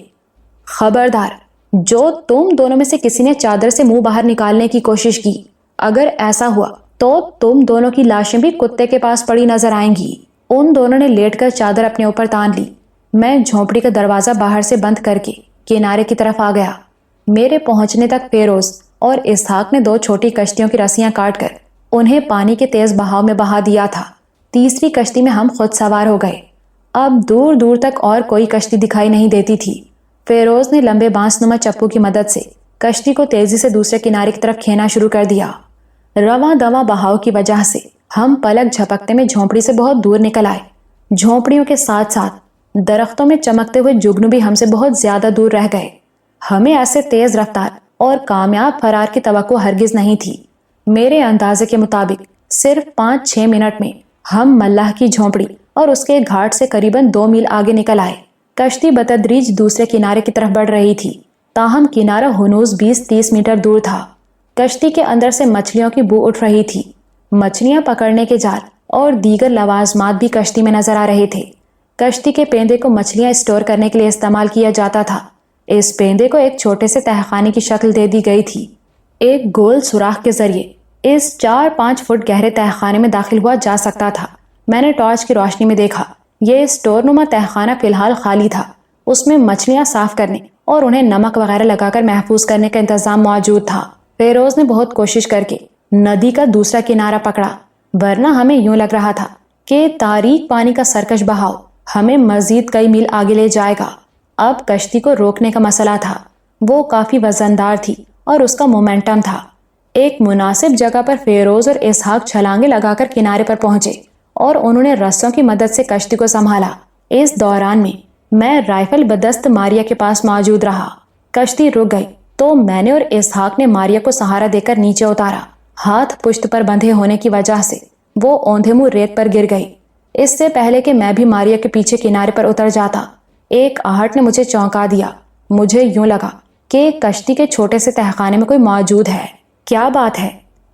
خبردار، جو تم دونوں میں سے کسی نے چادر سے منہ باہر نکالنے کی کوشش کی، اگر ایسا ہوا تو تم دونوں کی لاشیں بھی کتے کے پاس پڑی نظر آئیں گی۔ ان دونوں نے لیٹ کر چادر اپنے اوپر تان لی۔ میں جھونپڑی کا دروازہ باہر سے بند کر کے کنارے کی طرف آ گیا۔ میرے پہنچنے تک فیروز اور اسحاق نے 2 چھوٹی کشتیوں کی رسیاں کاٹ کر انہیں پانی کے تیز بہاؤ میں بہا دیا تھا۔ تیسری کشتی میں ہم خود سوار ہو گئے۔ اب دور دور تک اور کوئی کشتی دکھائی نہیں دیتی تھی۔ فیروز نے لمبے بانس نما چپو کی مدد سے کشتی کو تیزی سے دوسرے کنارے کی طرف کھیننا شروع کر دیا۔ رواں دواں بہاؤ کی وجہ سے ہم پلک جھپکتے میں جھونپڑی سے بہت دور نکل آئے۔ جھونپڑیوں کے ساتھ ساتھ درختوں میں چمکتے ہوئے جگنو بھی ہم سے بہت زیادہ دور رہ گئے۔ ہمیں ایسے تیز رفتار اور کامیاب فرار کی توقع ہرگز نہیں تھی۔ میرے اندازے کے مطابق صرف 5-6 منٹ میں ہم ملاح کی جھونپڑی اور اس کے گھاٹ سے قریباً 2 میل آگے نکل آئے۔ کشتی بتدریج دوسرے کنارے کی طرف بڑھ رہی تھی، تاہم کنارہ ہنوز 20-30 میٹر دور تھا۔ کشتی کے اندر سے مچھلیوں کی بو اٹھ رہی تھی۔ مچھلیاں پکڑنے کے جال اور دیگر لوازمات بھی کشتی میں نظر آ رہے تھے۔ کشتی کے پیندے کو مچھلیاں اسٹور کرنے کے لیے استعمال کیا جاتا تھا۔ اس پیندے کو ایک چھوٹے سے تہخانے کی شکل دے دی گئی تھی۔ ایک گول سوراخ کے ذریعے اس 4-5 فٹ گہرے تہخانے میں داخل ہوا جا سکتا تھا۔ میں نے ٹارچ کی روشنی میں دیکھا، یہ اسٹور نما تہخانہ فی الحال خالی تھا۔ اس میں مچھلیاں صاف کرنے اور انہیں نمک وغیرہ لگا کر محفوظ کرنے کا انتظام موجود تھا۔ فیروز نے بہت کوشش کر کے ندی کا دوسرا کنارہ پکڑا، ورنہ ہمیں یوں لگ رہا تھا کہ تاریک پانی کا سرکش بہاؤ ہمیں مزید کئی میل آگے لے جائے گا۔ اب کشتی کو روکنے کا مسئلہ تھا۔ وہ کافی وزندار تھی اور اس کا مومنٹم تھا۔ ایک مناسب جگہ پر فیروز اور اسحاق چھلانگیں لگا کر کنارے پر پہنچے اور انہوں نے رسوں کی مدد سے کشتی کو سنبھالا۔ اس دوران میں رائفل بدست ماریا کے پاس موجود رہا۔ کشتی رک گئی تو میں نے اور اسحاق نے ماریا کو سہارا دے کر نیچے اتارا۔ ہاتھ پشت پر بندھے ہونے کی وجہ سے وہ اوندھے منہ ریت پر گر گئی۔ اس سے پہلے کہ میں بھی ماریا کے پیچھے کنارے پر اتر جاتا، ایک آہٹ نے مجھے چونکا دیا۔ مجھے یوں لگا کہ کشتی کے چھوٹے سے تہخانے میں کوئی موجود ہے۔ کیا بات ہے؟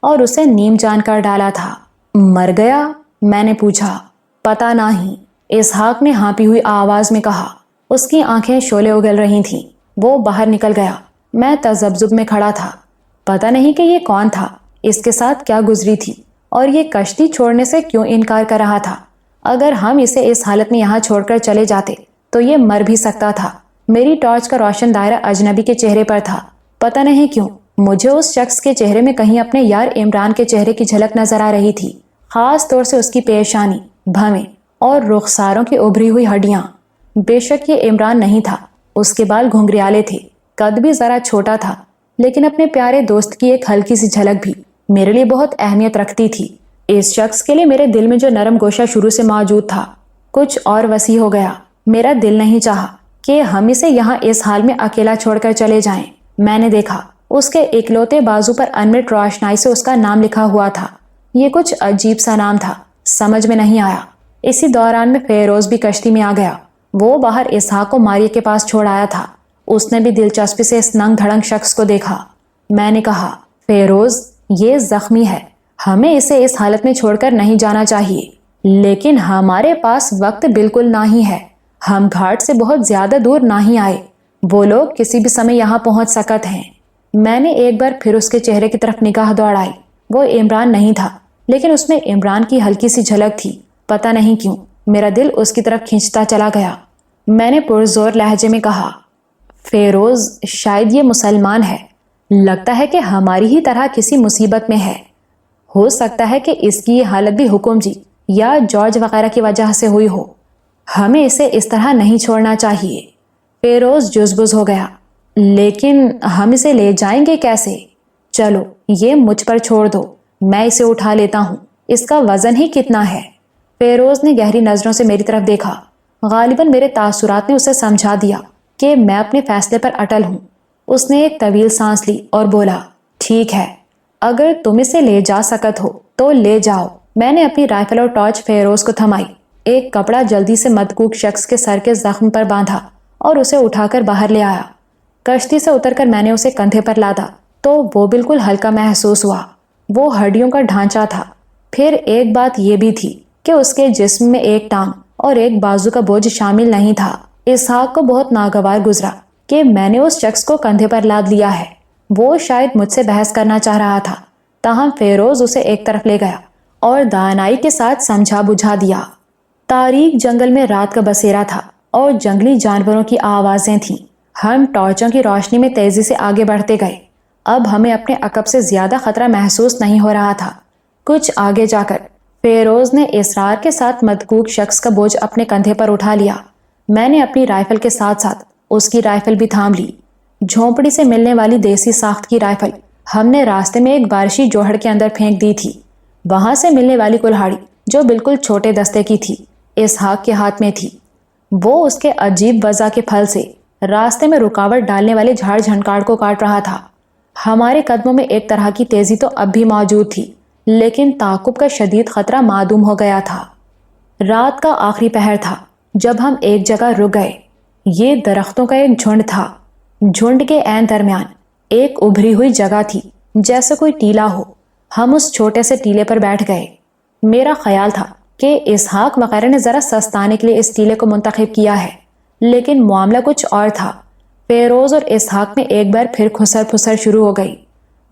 اور اسے نیم جان کر ڈالا تھا۔ مر گیا؟ میں نے پوچھا۔ پتہ نہیں، اسحاق نے ہانپی ہوئی آواز میں کہا۔ اس کی آنکھیں شعلے اگل رہی تھیں۔ وہ باہر نکل گیا۔ میں تذبذب میں کھڑا تھا۔ پتہ نہیں کہ یہ کون تھا، اس کے ساتھ کیا گزری تھی، اور یہ کشتی چھوڑنے سے کیوں انکار کر رہا تھا۔ اگر ہم اسے اس حالت میں یہاں چھوڑ کر چلے جاتے تو یہ مر بھی سکتا تھا۔ میری ٹارچ کا روشن دائرہ اجنبی کے چہرے پر تھا۔ پتہ نہیں کیوں مجھے اس شخص کے چہرے میں کہیں اپنے یار عمران کے چہرے کی جھلک نظر آ رہی تھی، خاص طور سے اس کی پیشانی، بھویں اور رخساروں کی ابھری ہوئی ہڈیاں۔ بے شک یہ عمران نہیں تھا۔ اس کے بال گھنگریالے تھے، قد بھی ذرا چھوٹا تھا، لیکن اپنے پیارے دوست کی ایک ہلکی سی جھلک بھی میرے لیے بہت اہمیت رکھتی تھی۔ اس شخص کے لیے میرے دل میں جو نرم گوشہ شروع سے موجود تھا کچھ اور وسیع ہو گیا۔ میرا دل نہیں چاہا کہ ہم اسے یہاں اس حال میں اکیلا چھوڑ کر چلے جائیں۔ میں نے دیکھا اس کے اکلوتے بازو پر انمٹ روشنائی سے اس کا نام لکھا ہوا تھا۔ یہ کچھ عجیب سا نام تھا، سمجھ میں نہیں آیا۔ اسی دوران میں فیروز بھی کشتی میں آ گیا۔ وہ باہر اسحاق کو ماریہ کے پاس چھوڑ آیا تھا۔ اس نے بھی دلچسپی سے اس ننگ دھڑنگ شخص کو دیکھا۔ میں نے کہا، فیروز یہ زخمی ہے، ہمیں اسے اس حالت میں چھوڑ کر نہیں جانا چاہیے، لیکن ہمارے پاس وقت بالکل نہیں ہے۔ ہم گھاٹ سے بہت زیادہ دور نہیں آئے، وہ لوگ کسی بھی سمے یہاں پہنچ سکت ہیں۔ میں نے ایک بار پھر اس کے چہرے کی طرف نگاہ دوڑائی۔ وہ عمران نہیں تھا، لیکن اس میں عمران کی ہلکی سی جھلک تھی۔ پتہ نہیں کیوں میرا دل اس کی طرف کھینچتا چلا گیا۔ میں نے پرزور لہجے میں کہا، فیروز شاید یہ مسلمان ہے، لگتا ہے کہ ہماری ہی طرح کسی مصیبت میں ہے۔ ہو سکتا ہے کہ اس کی یہ حالت بھی حکم جی یا جارج وغیرہ کی وجہ سے ہوئی ہو۔ ہمیں اسے اس طرح نہیں چھوڑنا چاہیے۔ فیروز جزبز ہو گیا۔ لیکن ہم اسے لے جائیں گے کیسے؟ چلو یہ مجھ پر چھوڑ دو، میں اسے اٹھا لیتا ہوں، اس کا وزن ہی کتنا ہے؟ فیروز نے گہری نظروں سے میری طرف دیکھا۔ غالباً میرے تاثرات نے اسے سمجھا دیا کہ میں اپنے فیصلے پر اٹل ہوں۔ اس نے ایک طویل سانس لی اور بولا، ٹھیک ہے، اگر تم اسے لے جا سکت ہو تو لے جاؤ۔ میں نے اپنی رائفل اور ٹارچ فیروز کو تھمائی۔ ایک کپڑا جلدی سے مدکوک شخص کے سر کے زخم پر باندھا اور اسے اٹھا کر باہر لے آیا۔ کشتی سے اتر کر میں نے اسے کندھے پر لادا تو وہ بالکل ہلکا محسوس ہوا۔ وہ ہڈیوں کا ڈھانچہ تھا۔ پھر ایک بات یہ بھی تھی کہ اس کے جسم میں ایک ٹانگ اور ایک بازو کا بوجھ شامل نہیں تھا۔ اسحاق کو بہت ناگوار گزرا کہ میں نے اس شخص کو کندھے پر لاد لیا ہے۔ وہ شاید مجھ سے بحث کرنا چاہ رہا تھا، تاہم فیروز اسے ایک طرف لے گیا اور دانائی کے ساتھ سمجھا بجھا دیا۔ تاریک جنگل میں رات کا بسیرا تھا اور جنگلی جانوروں کی آوازیں تھیں۔ ہم ٹارچوں کی روشنی میں تیزی سے آگے بڑھتے گئے۔ اب ہمیں اپنے عقب سے زیادہ خطرہ محسوس نہیں ہو رہا تھا۔ کچھ آگے جا کر فیروز نے اصرار کے ساتھ مدکوک شخص کا بوجھ اپنے کندھے پر اٹھا لیا۔ میں نے اپنی رائفل کے ساتھ ساتھ اس کی رائفل بھی تھام لی۔ جھونپڑی سے ملنے والی دیسی ساخت کی رائفل ہم نے راستے میں ایک بارشی جوہڑ کے اندر پھینک دی تھی۔ وہاں سے ملنے والی کلہاڑی جو بالکل چھوٹے دستے کی تھی اسحاق کے ہاتھ میں تھی۔ وہ اس کے عجیب وضع کے پھل سے راستے میں رکاوٹ ڈالنے والے جھاڑ جھنکاڑ کو کاٹ رہا تھا۔ ہمارے قدموں میں ایک طرح کی تیزی تو اب بھی موجود تھی، لیکن تعاقب کا شدید خطرہ معدوم ہو گیا تھا۔ رات کا آخری پہر تھا جب ہم ایک جگہ رک گئے۔ یہ درختوں کا ایک جھنڈ تھا۔ جھنڈ کے عین درمیان ایک ابھری ہوئی جگہ تھی جیسے کوئی ٹیلا ہو۔ ہم اس چھوٹے سے ٹیلے پر بیٹھ گئے۔ میرا خیال تھا کہ اسحاق وغیرہ نے ذرا سستانے کے لیے اس ٹیلے کو منتخب کیا ہے، لیکن معاملہ کچھ اور تھا۔ فیروز اور اسحاق میں ایک بار پھر کھسر پھسر شروع ہو گئی۔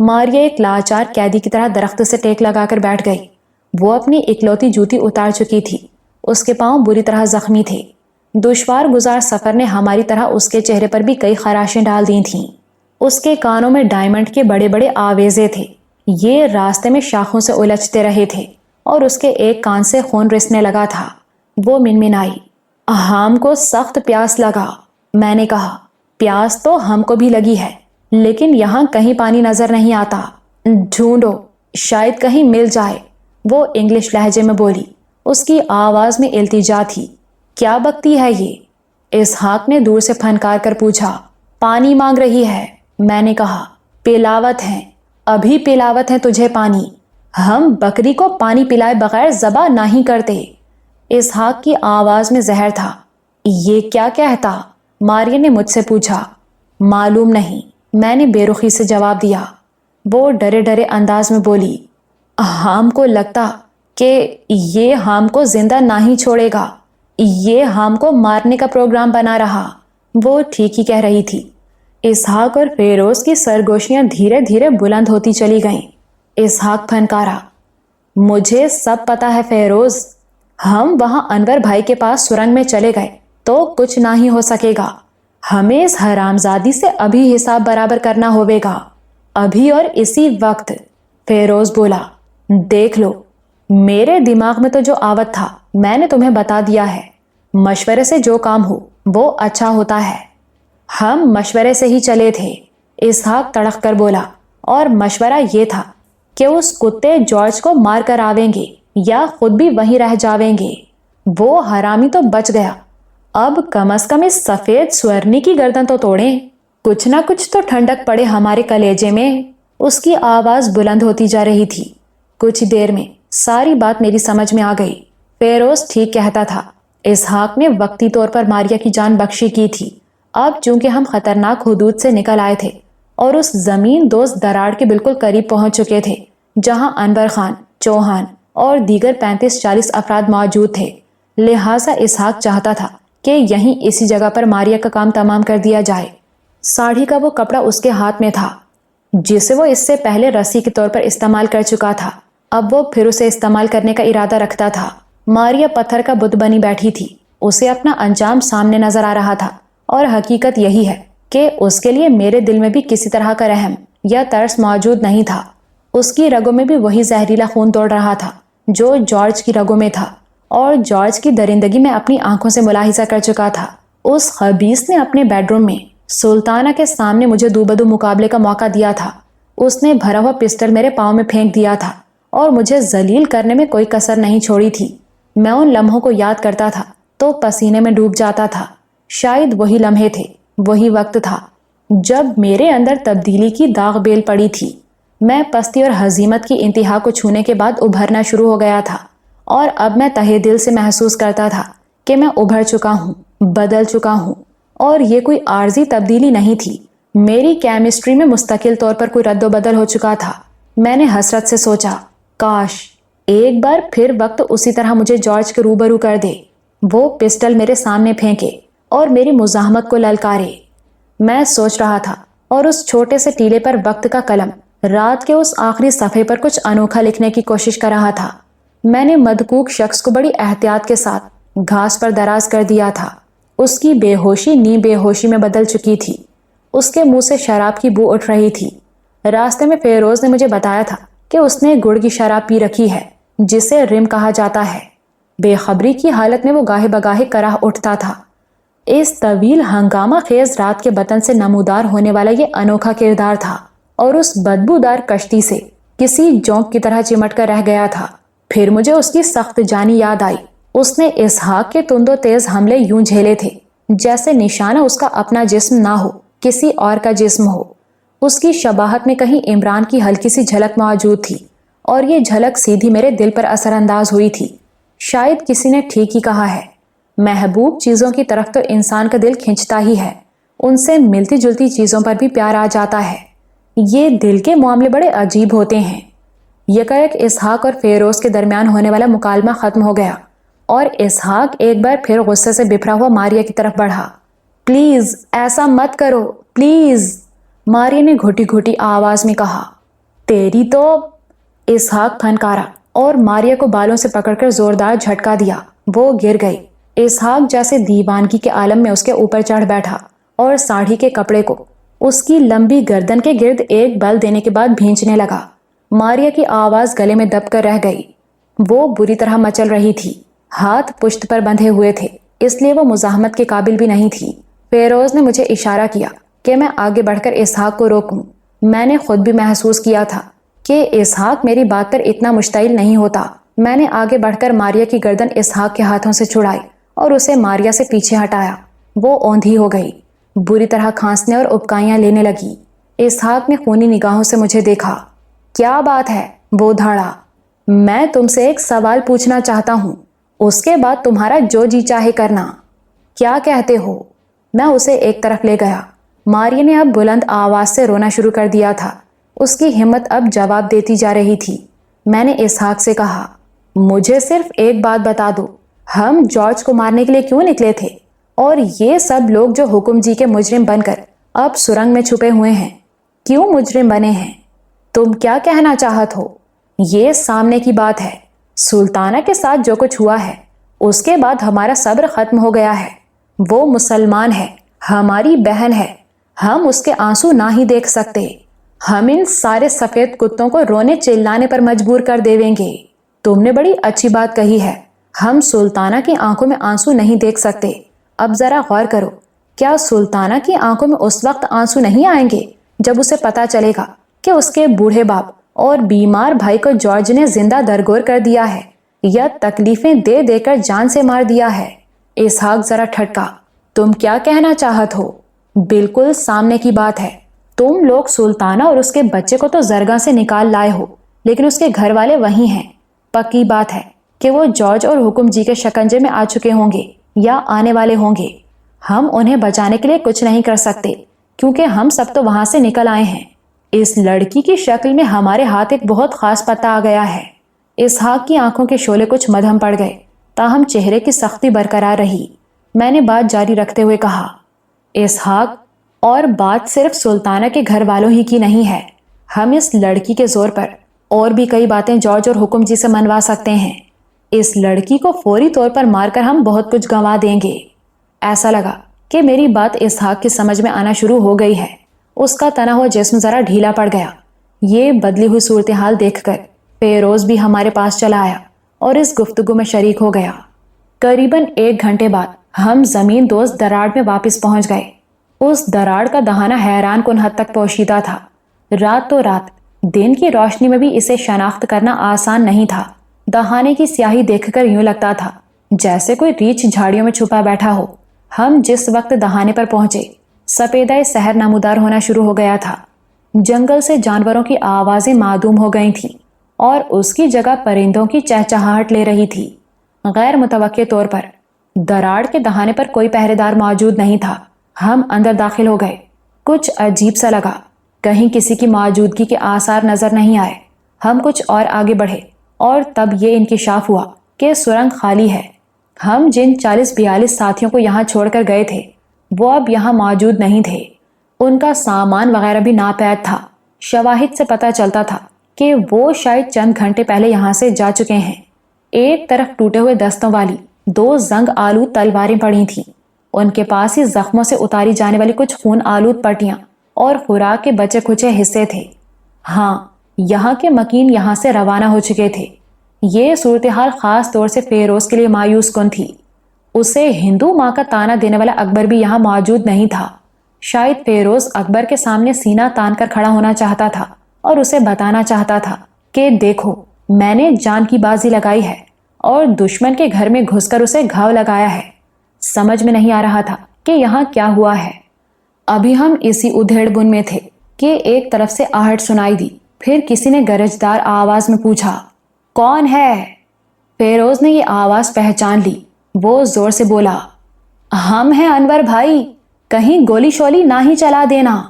ماریہ ایک لاچار قیدی کی طرح درخت سے ٹیک لگا کر بیٹھ گئی۔ وہ اپنی اکلوتی جوتی اتار چکی تھی۔ اس کے پاؤں بری طرح زخمی تھے۔ دشوار گزار سفر نے ہماری طرح اس کے چہرے پر بھی کئی خراشیں ڈال دی تھیں۔ اس کے کانوں میں ڈائمنڈ کے بڑے بڑے آویزے تھے۔ یہ راستے میں شاخوں سے الجھتے رہے تھے اور اس کے ایک کان سے خون رسنے لگا تھا۔ وہ منمنائی، ہم کو سخت پیاس لگا۔ میں نے کہا، پیاس تو ہم کو بھی لگی ہے، لیکن یہاں کہیں پانی نظر نہیں آتا۔ ڈھونڈو، شاید کہیں مل جائے۔ وہ انگلش لہجے میں بولی۔ اس کی آواز میں التجا تھی۔ کیا بکتی ہے یہ؟ اسحاق نے دور سے پھنکار کر پوچھا۔ پانی مانگ رہی ہے۔ میں نے کہا، پلاوت ہیں، ابھی پلاوت ہے تجھے پانی۔ ہم بکری کو پانی پلائے بغیر ذبح نہیں کرتے۔ اسحاق کی آواز میں زہر تھا۔ یہ کیا کہتا؟ ماریہ نے مجھ سے پوچھا۔ معلوم نہیں، میں نے بے رخی سے جواب دیا۔ وہ ڈرے ڈرے انداز میں بولی، ہم کو لگتا کہ یہ ہم کو زندہ نہ ہی چھوڑے گا، یہ ہم کو مارنے کا پروگرام بنا رہا۔ وہ ٹھیک ہی کہہ رہی تھی۔ اسحاق اور فیروز کی سرگوشیاں دھیرے دھیرے بلند ہوتی چلی گئیں۔ اسحاق پھنکارا، مجھے سب پتا ہے فیروز، ہم وہاں انور بھائی کے پاس سرنگ میں چلے گئے تو کچھ نہ ہی ہو سکے گا، ہمیں اس حرامزادی سے ابھی حساب برابر کرنا ہوئے گا، ابھی اور اسی وقت۔ فیروز بولا، دیکھ لو، میرے دماغ میں تو جو آوت تھا میں نے تمہیں بتا دیا ہے، مشورے سے جو کام ہو وہ اچھا ہوتا ہے۔ ہم مشورے سے ہی چلے تھے، اسحاق تڑق کر بولا، اور مشورہ یہ تھا کہ اس کتے جارج کو مار کر آویں گے یا خود بھی وہیں رہ جاویں گے۔ وہ حرامی تو بچ گیا، اب کم از کم اس سفید سورنی کی گردن تو توڑیں، کچھ نہ کچھ تو ٹھنڈک پڑے ہمارے کلیجے میں۔ اس کی آواز بلند ہوتی جا رہی تھی۔ کچھ دیر میں ساری بات میری سمجھ میں آ گئی۔ فیروز ٹھیک کہتا تھا، اسحاق نے وقتی طور پر ماریا کی جان بخشی کی تھی۔ اب چونکہ ہم خطرناک حدود سے نکل آئے تھے اور اس زمین دوست دراڑ کے بالکل قریب پہنچ چکے تھے جہاں انور خان، چوہان اور دیگر 35-40 افراد موجود تھے، لہٰذا اسحاق چاہتا تھا کہ یہیں اسی جگہ پر ماریا کا کام تمام کر دیا جائے۔ ساڑھی کا وہ کپڑا اس کے ہاتھ میں تھا جسے وہ اس سے پہلے رسی کے طور پر استعمال کر چکا تھا، اب وہ پھر اسے استعمال کرنے کا ارادہ رکھتا تھا۔ ماریا پتھر کا بت بنی بیٹھی تھی، اسے اپنا انجام سامنے نظر آ رہا تھا، اور حقیقت یہی ہے کہ اس کے لیے میرے دل میں بھی کسی طرح کا رحم یا ترس موجود نہیں تھا۔ اس کی رگوں میں بھی وہی زہریلا خون دوڑ رہا تھا جو جارج کی رگوں میں تھا، اور جارج کی درندگی میں اپنی آنکھوں سے ملاحظہ کر چکا تھا۔ اس خبیث نے اپنے بیڈ روم میں سلطانہ کے سامنے مجھے دو بدو مقابلے کا موقع دیا تھا۔ اس نے بھرا ہوا پسٹل میرے پاؤں میں پھینک دیا تھا اور مجھے ذلیل کرنے میں کوئی کسر نہیں چھوڑی تھی۔ میں ان لمحوں کو یاد کرتا تھا تو پسینے میں ڈوب جاتا تھا۔ شاید وہی لمحے تھے، وہی وقت تھا جب میرے اندر تبدیلی کی داغ بیل پڑی تھی۔ میں پستی اور ہزیمت کی انتہا کو چھونے کے بعد ابھرنا شروع ہو گیا تھا، اور اب میں تہہ دل سے محسوس کرتا تھا کہ میں ابھر چکا ہوں، بدل چکا ہوں، اور یہ کوئی عارضی تبدیلی نہیں تھی، میری کیمسٹری میں مستقل طور پر کوئی رد و بدل ہو چکا تھا۔ میں نے حسرت سے سوچا، کاش ایک بار پھر وقت اسی طرح مجھے جارج کے روبرو کر دے، وہ پسٹل میرے سامنے پھینکے اور میری مزاحمت کو للکارے۔ میں سوچ رہا تھا، اور اس چھوٹے سے ٹیلے پر وقت کا قلم رات کے اس آخری صفحے پر کچھ انوکھا لکھنے کی کوشش کر رہا تھا۔ میں نے مدکوک شخص کو بڑی احتیاط کے ساتھ گھاس پر دراز کر دیا تھا۔ اس کی بے ہوشی نیم بے ہوشی میں بدل چکی تھی، اس کے منہ سے شراب کی بو اٹھ رہی تھی۔ راستے میں فیروز نے مجھے بتایا تھا کہ اس نے گڑ کی شراب پی رکھی ہے جسے رم کہا جاتا ہے۔ بے خبری کی حالت میں وہ گاہے بگاہے کراہ اٹھتا تھا۔ اس طویل ہنگامہ خیز رات کے بطن سے نمودار ہونے والا یہ انوکھا کردار تھا، اور اس بدبودار کشتی سے کسی جونک کی طرح چمٹ کر رہ گیا تھا۔ پھر مجھے اس کی سخت جانی یاد آئی۔ اس نے اسحاق کے تند و تیز حملے یوں جھیلے تھے جیسے نشانہ اس کا اپنا جسم نہ ہو، کسی اور کا جسم ہو۔ اس کی شباہت میں کہیں عمران کی ہلکی سی جھلک موجود تھی، اور یہ جھلک سیدھی میرے دل پر اثر انداز ہوئی تھی۔ شاید کسی نے ٹھیک ہی کہا ہے، محبوب چیزوں کی طرف تو انسان کا دل کھنچتا ہی ہے، ان سے ملتی جلتی چیزوں پر بھی پیار آ جاتا ہے۔ یہ دل کے معاملے بڑے عجیب ہوتے ہیں۔ یکایک اسحاق اور فیروز کے درمیان ہونے والا مکالمہ ختم ہو گیا، اور اسحاق ایک بار پھر غصے سے بفرا ہوا ماریا کی طرف بڑھا۔ پلیز ایسا مت کرو، پلیز، ماریا نے گھٹی گھٹی آواز میں کہا۔ تیری تو، اسحاق پھنکارا اور ماریا کو بالوں سے پکڑ کر زوردار جھٹکا دیا۔ وہ گر گئی۔ اسحاق جیسے دیوانگی کے عالم میں اس کے اوپر چڑھ بیٹھا اور ساڑھی کے کپڑے کو اس کی لمبی گردن کے گرد ایک بل دینے کے بعد بھینچنے لگا۔ ماریا کی آواز گلے میں دب کر رہ گئی۔ وہ بری طرح مچل رہی تھی، ہاتھ پشت پر بندھے ہوئے تھے، اس لیے وہ مزاحمت کے قابل بھی نہیں تھی۔ فیروز نے مجھے اشارہ کیا کہ میں آگے بڑھ کر اسحاق کو روکوں۔ میں نے خود بھی محسوس کیا تھا کہ اسحاق میری بات پر اتنا مشتعل نہیں ہوتا۔ میں نے آگے بڑھ کر ماریا کی گردن اسحاق کے ہاتھوں سے چھڑائی اور اسے ماریا سے پیچھے ہٹایا۔ وہ اوندھی ہو گئی، بری طرح کھانسنے اور ابکائیاں لینے لگی۔ اسحاق نے خونی نگاہوں سے مجھے دیکھا۔ کیا بات ہے؟ وہ دھاڑا۔ میں تم سے ایک سوال پوچھنا چاہتا ہوں، اس کے بعد تمہارا جو جی چاہے کرنا۔ کیا کہتے ہو؟ میں اسے ایک طرف لے گیا۔ ماریا نے اب بلند آواز سے رونا شروع کر دیا تھا۔ اس کی ہمت اب جواب دیتی جا رہی تھی۔ میں نے اسحاق سے کہا، مجھے صرف ایک بات بتا دو، ہم جارج کو مارنے کے لیے کیوں نکلے تھے؟ اور یہ سب لوگ جو حکم جی کے مجرم بن کر اب سرنگ میں چھپے ہوئے ہیں، کیوں مجرم بنے ہیں؟ تم کیا کہنا چاہت ہو؟ یہ سامنے کی بات ہے۔ سلطانہ کے ساتھ جو کچھ ہوا ہے اس کے بعد ہمارا صبر ختم ہو گیا ہے۔ وہ مسلمان ہے، ہماری بہن ہے، ہم اس کے آنسو نہ ہی دیکھ سکتے۔ ہم ان سارے سفید کتوں کو رونے چلانے پر مجبور کر دیویں گے۔ تم نے بڑی اچھی بات کہی ہے، ہم سلطانہ کی آنکھوں میں آنسو نہیں دیکھ سکتے۔ اب ذرا غور کرو، کیا سلطانہ کی آنکھوں میں اس وقت آنسو نہیں آئیں گے جب اسے پتا چلے گا کہ اس کے بوڑھے باپ اور بیمار بھائی کو جارج نے زندہ درگور کر دیا ہے یا تکلیفیں دے دے کر جان سے مار دیا ہے؟ اسحاق ذرا ٹھٹکا، تم کیا کہنا چاہت ہو؟ بالکل سامنے کی بات ہے۔ تم لوگ سلطانہ اور اس کے بچے کو تو زرگاہ سے نکال لائے ہو، لیکن اس کے گھر والے وہی ہیں۔ پکی بات ہے کہ وہ جارج اور حکم جی کے شکنجے میں آ چکے ہوں گے یا آنے والے ہوں گے۔ ہم انہیں بچانے کے لیے کچھ نہیں کر سکتے کیونکہ ہم سب تو وہاں سے نکل آئے ہیں۔ اس لڑکی کی شکل میں ہمارے ہاتھ ایک بہت خاص پتہ آ گیا ہے۔ اسحاق کی آنکھوں کے شعلے کچھ مدھم پڑ گئے، تاہم چہرے کی سختی برقرار رہی۔ میں نے بات جاری رکھتے ہوئے کہا، اسحاق، اور بات صرف سلطانہ کے گھر والوں ہی کی نہیں ہے۔ ہم اس لڑکی کے زور پر اور بھی کئی باتیں جارج اور حکم جی سے منوا سکتے ہیں۔ اس لڑکی کو فوری طور پر مار کر ہم بہت کچھ گنوا دیں گے۔ ایسا لگا کہ میری بات اسحاق کی سمجھ میں آنا شروع ہو گئی ہے۔ اس کا تنا ہوا جسم ذرا ڈھیلا پڑ گیا۔ یہ بدلی ہوئی صورتحال دیکھ کر فیروز بھی ہمارے پاس چلا آیا اور اس گفتگو میں شریک ہو گیا۔ قریباً 1 گھنٹے بعد ہم زمین دوست دراڑ میں واپس پہنچ گئے۔ اس دراڑ کا دہانہ حیران کن حد تک پوشیدہ تھا۔ رات تو رات، دن کی روشنی میں بھی اسے شناخت کرنا آسان نہیں تھا۔ دہانے کی سیاہی دیکھ کر یوں لگتا تھا جیسے کوئی ریچھ جھاڑیوں میں چھپا بیٹھا ہو۔ ہم جس وقت دہانے پر پہنچے، سپیدہ سحر نمودار ہونا شروع ہو گیا تھا۔ جنگل سے جانوروں کی آوازیں معدوم ہو گئی تھیں اور اس کی جگہ پرندوں کی چہچہاہٹ لے رہی تھی۔ غیر متوقع طور پر دراڑ کے دہانے پر کوئی پہرے دار موجود نہیں تھا۔ ہم اندر داخل ہو گئے۔ کچھ عجیب سا لگا، کہیں کسی کی موجودگی کے آثار نظر نہیں آئے۔ ہم کچھ اور آگے بڑھے اور تب یہ انکشاف ہوا کہ سرنگ خالی ہے۔ ہم جن 40-42 ساتھیوں کو یہاں چھوڑ کر گئے تھے وہ اب یہاں موجود نہیں تھے۔ ان کا سامان وغیرہ بھی ناپید تھا۔ شواہد سے پتہ چلتا تھا کہ وہ شاید چند گھنٹے پہلے یہاں سے جا چکے ہیں۔ ایک طرف ٹوٹے ہوئے دستوں والی 2 زنگ آلود تلواریں پڑی تھیں، ان کے پاس ہی زخموں سے اتاری جانے والی کچھ خون آلود پٹیاں اور خوراک کے بچے کھچے حصے تھے۔ ہاں، یہاں کے مکین یہاں سے روانہ ہو چکے تھے۔ یہ صورتحال خاص طور سے فیروز کے لیے مایوس کن تھی۔ اسے ہندو ماں کا تانا دینے والا اکبر بھی یہاں موجود نہیں تھا۔ شاید فیروز اکبر کے سامنے سینہ تان کر کھڑا ہونا چاہتا تھا اور اسے بتانا چاہتا تھا کہ دیکھو، میں نے جان کی بازی لگائی ہے اور دشمن کے گھر میں گھس کر اسے گھاؤ لگایا ہے۔ سمجھ میں نہیں آ رہا تھا کہ یہاں کیا ہوا ہے۔ ابھی ہم اسی ادھیڑ بن میں تھے کہ ایک طرف سے آہٹ سنائی دی، پھر کسی نے گرجدار آواز میں پوچھا، کون ہے؟ فیروز نے یہ آواز پہچان لی۔ وہ زور سے بولا، ہم ہیں انور بھائی، کہیں گولی شولی نہ ہی چلا دینا۔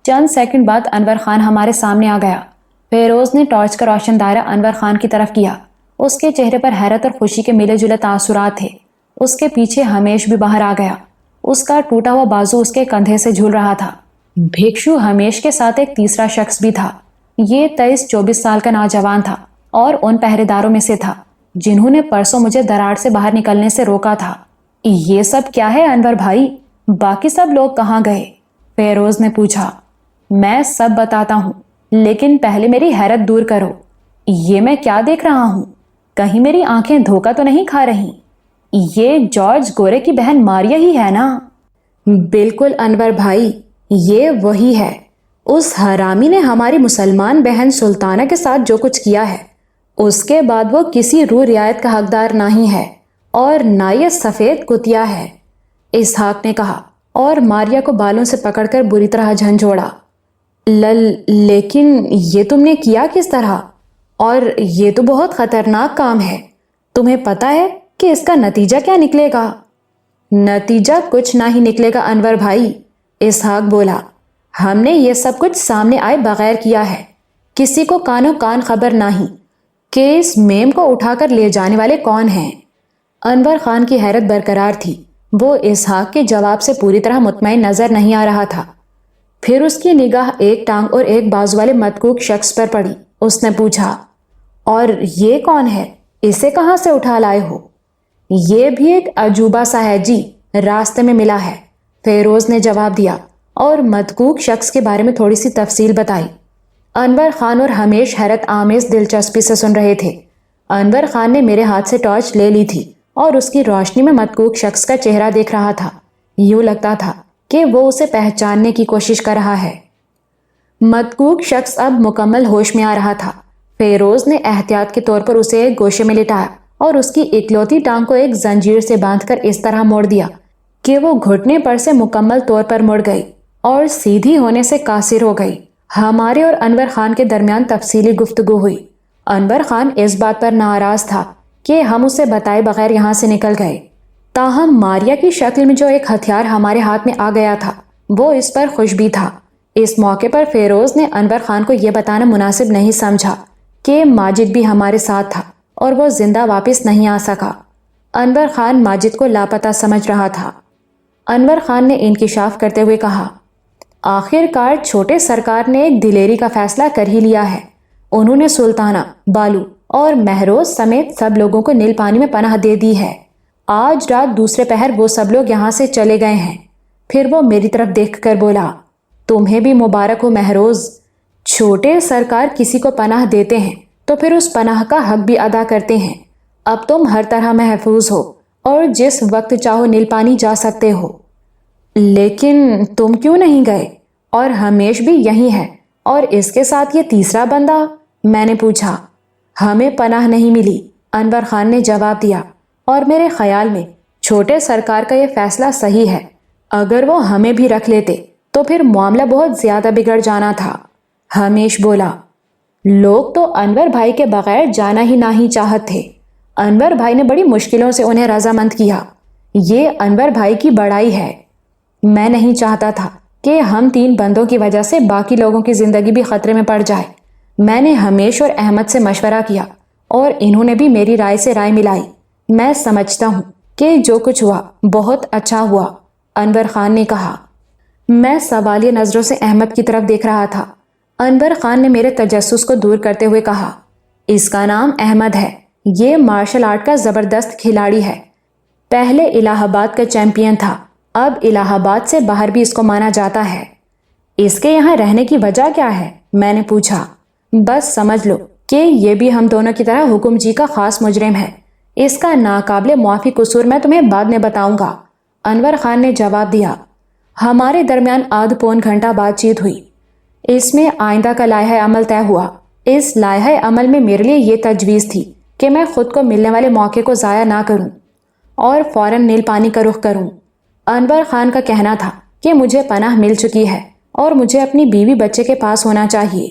چند سیکنڈ بعد انور خان ہمارے سامنے آ گیا۔ فیروز نے ٹارچ کا روشن دائرہ انور خان کی طرف کیا۔ اس کے چہرے پر حیرت اور خوشی کے ملے جلے تاثرات تھے۔ اس کے پیچھے ہمیش بھی باہر آ گیا۔ اس کا ٹوٹا ہوا بازو اس کے کندھے سے جھول رہا تھا۔ بھکشو ہمیش کے ساتھ ایک تیسرا شخص بھی تھا۔ یہ 23-24 سال کا نوجوان تھا اور ان پہرے داروں میں سے تھا جنہوں نے پرسوں مجھے دراڑ سے باہر نکلنے سے روکا تھا۔ یہ سب کیا ہے انور بھائی؟ باقی سب لوگ کہاں گئے؟ فیروز نے پوچھا۔ میں سب بتاتا ہوں، لیکن پہلے میری حیرت دور کرو۔ یہ میں کیا دیکھ رہا ہوں؟ کہیں میری آنکھیں دھوکہ تو نہیں کھا رہی؟ یہ جارج گورے کی بہن ماریا ہی ہے نا؟ بالکل انور بھائی، یہ وہی ہے۔ اس حرامی نے ہماری مسلمان بہن سلطانہ کے ساتھ جو کچھ کیا ہے، اس کے بعد وہ کسی روح رعایت کا حقدار نہیں ہے اور نہ یہ سفید کتیا ہے، اسحاق نے کہا اور ماریا کو بالوں سے پکڑ کر بری طرح جھنجھوڑا۔ لیکن یہ تم نے کیا کس طرح؟ اور یہ تو بہت خطرناک کام ہے۔ تمہیں پتہ ہے کہ اس کا نتیجہ کیا نکلے گا؟ نتیجہ کچھ نہ ہی نکلے گا انور بھائی، اسحاق بولا۔ ہم نے یہ سب کچھ سامنے آئے بغیر کیا ہے، کسی کو کانوں کان خبر نہیں کہ اس میم کو اٹھا کر لے جانے والے کون ہیں۔ انور خان کی حیرت برقرار تھی، وہ اسحاق کے جواب سے پوری طرح مطمئن نظر نہیں آ رہا تھا۔ پھر اس کی نگاہ ایک ٹانگ اور ایک بازو والے متکوک شخص پر پڑی۔ اس نے پوچھا، اور یہ کون ہے؟ اسے کہاں سے اٹھا لائے ہو؟ یہ بھی ایک عجوبہ سا ہے جی، راستے میں ملا ہے، فیروز نے جواب دیا اور متکوک شخص کے بارے میں تھوڑی سی تفصیل بتائی۔ انور خان اور ہمیش حیرت آمیز دلچسپی سے سن رہے تھے۔ انور خان نے میرے ہاتھ سے ٹارچ لے لی تھی اور اس کی روشنی میں متکوک شخص کا چہرہ دیکھ رہا تھا۔ یوں لگتا تھا کہ وہ اسے پہچاننے کی کوشش کر رہا ہے۔ متکوک شخص اب مکمل ہوش میں آ رہا تھا۔ فیروز نے احتیاط کے طور پر اسے ایک گوشے میں لٹایا اور اس کی اکلوتی ٹانگ کو ایک زنجیر سے باندھ کر اس طرح موڑ دیا کہ وہ گھٹنے پر سے مکمل طور پر مڑ گئی اور سیدھی ہونے سے قاصر ہو گئی۔ ہمارے اور انور خان کے درمیان تفصیلی گفتگو ہوئی۔ انور خان اس بات پر ناراض تھا کہ ہم اسے بتائے بغیر یہاں سے نکل گئے، تاہم ماریا کی شکل میں جو ایک ہتھیار ہمارے ہاتھ میں آ گیا تھا وہ اس پر خوش بھی تھا۔ اس موقع پر فیروز نے انور خان کو یہ بتانا مناسب نہیں سمجھا کہ ماجد بھی ہمارے ساتھ تھا اور وہ زندہ واپس نہیں آ سکا۔ انور خان ماجد کو لاپتہ سمجھ رہا تھا۔ انور خان نے انکشاف کرتے ہوئے کہا، آخر کار چھوٹے سرکار نے ایک دلیری کا فیصلہ کر ہی لیا ہے۔ انہوں نے سلطانہ، بالو اور مہروز سمیت سب لوگوں کو نیل پانی میں پناہ دے دی ہے۔ آج رات دوسرے پہر وہ سب لوگ یہاں سے چلے گئے ہیں۔ پھر وہ میری طرف دیکھ کر بولا، تمہیں بھی مبارک ہو مہروز، چھوٹے سرکار کسی کو پناہ دیتے ہیں تو پھر اس پناہ کا حق بھی ادا کرتے ہیں۔ اب تم ہر طرح محفوظ ہو اور جس وقت چاہو نیل پانی جا سکتے ہو۔ لیکن تم کیوں نہیں گئے؟ اور ہمیش بھی یہی ہے اور اس کے ساتھ یہ تیسرا بندہ؟ میں نے پوچھا۔ ہمیں پناہ نہیں ملی، انور خان نے جواب دیا، اور میرے خیال میں چھوٹے سرکار کا یہ فیصلہ صحیح ہے۔ اگر وہ ہمیں بھی رکھ لیتے تو پھر معاملہ بہت زیادہ بگڑ جانا تھا۔ ہمیش بولا، لوگ تو انور بھائی کے بغیر جانا ہی نہیں چاہت تھے۔ انور بھائی نے بڑی مشکلوں سے انہیں رضامند کیا۔ یہ انور بھائی کی بڑائی ہے۔ میں نہیں چاہتا تھا کہ ہم 3 بندوں کی وجہ سے باقی لوگوں کی زندگی بھی خطرے میں پڑ جائے۔ میں نے ہمیش اور احمد سے مشورہ کیا اور انہوں نے بھی میری رائے سے رائے ملائی۔ میں سمجھتا ہوں کہ جو کچھ ہوا بہت اچھا ہوا، انور خان نے کہا۔ میں سوالیہ نظروں سے احمد کی طرف دیکھ رہا تھا۔ انور خان نے میرے تجسس کو دور کرتے ہوئے کہا، اس کا نام احمد ہے، یہ مارشل آرٹ کا زبردست کھلاڑی ہے، پہلے الہ آباد کا چیمپئن تھا، اب الہ آباد سے باہر بھی اس کو مانا جاتا ہے۔ اس کے یہاں رہنے کی وجہ کیا ہے؟ میں نے پوچھا۔ بس سمجھ لو کہ یہ بھی ہم دونوں کی طرح حکم جی کا خاص مجرم ہے۔ اس کا ناقابل معافی قصور میں تمہیں بعد میں بتاؤں گا، انور خان نے جواب دیا۔ ہمارے درمیان آدھ پون گھنٹہ بات چیت ہوئی۔ اس میں آئندہ کا لائحہ عمل طے ہوا۔ اس لائحہ عمل میں میرے لیے یہ تجویز تھی کہ میں خود کو ملنے والے موقع کو ضائع نہ کروں اور فوراً نیل پانی کا رخ کروں۔ انور خان کا کہنا تھا کہ مجھے پناہ مل چکی ہے اور مجھے اپنی بیوی بچے کے پاس ہونا چاہیے۔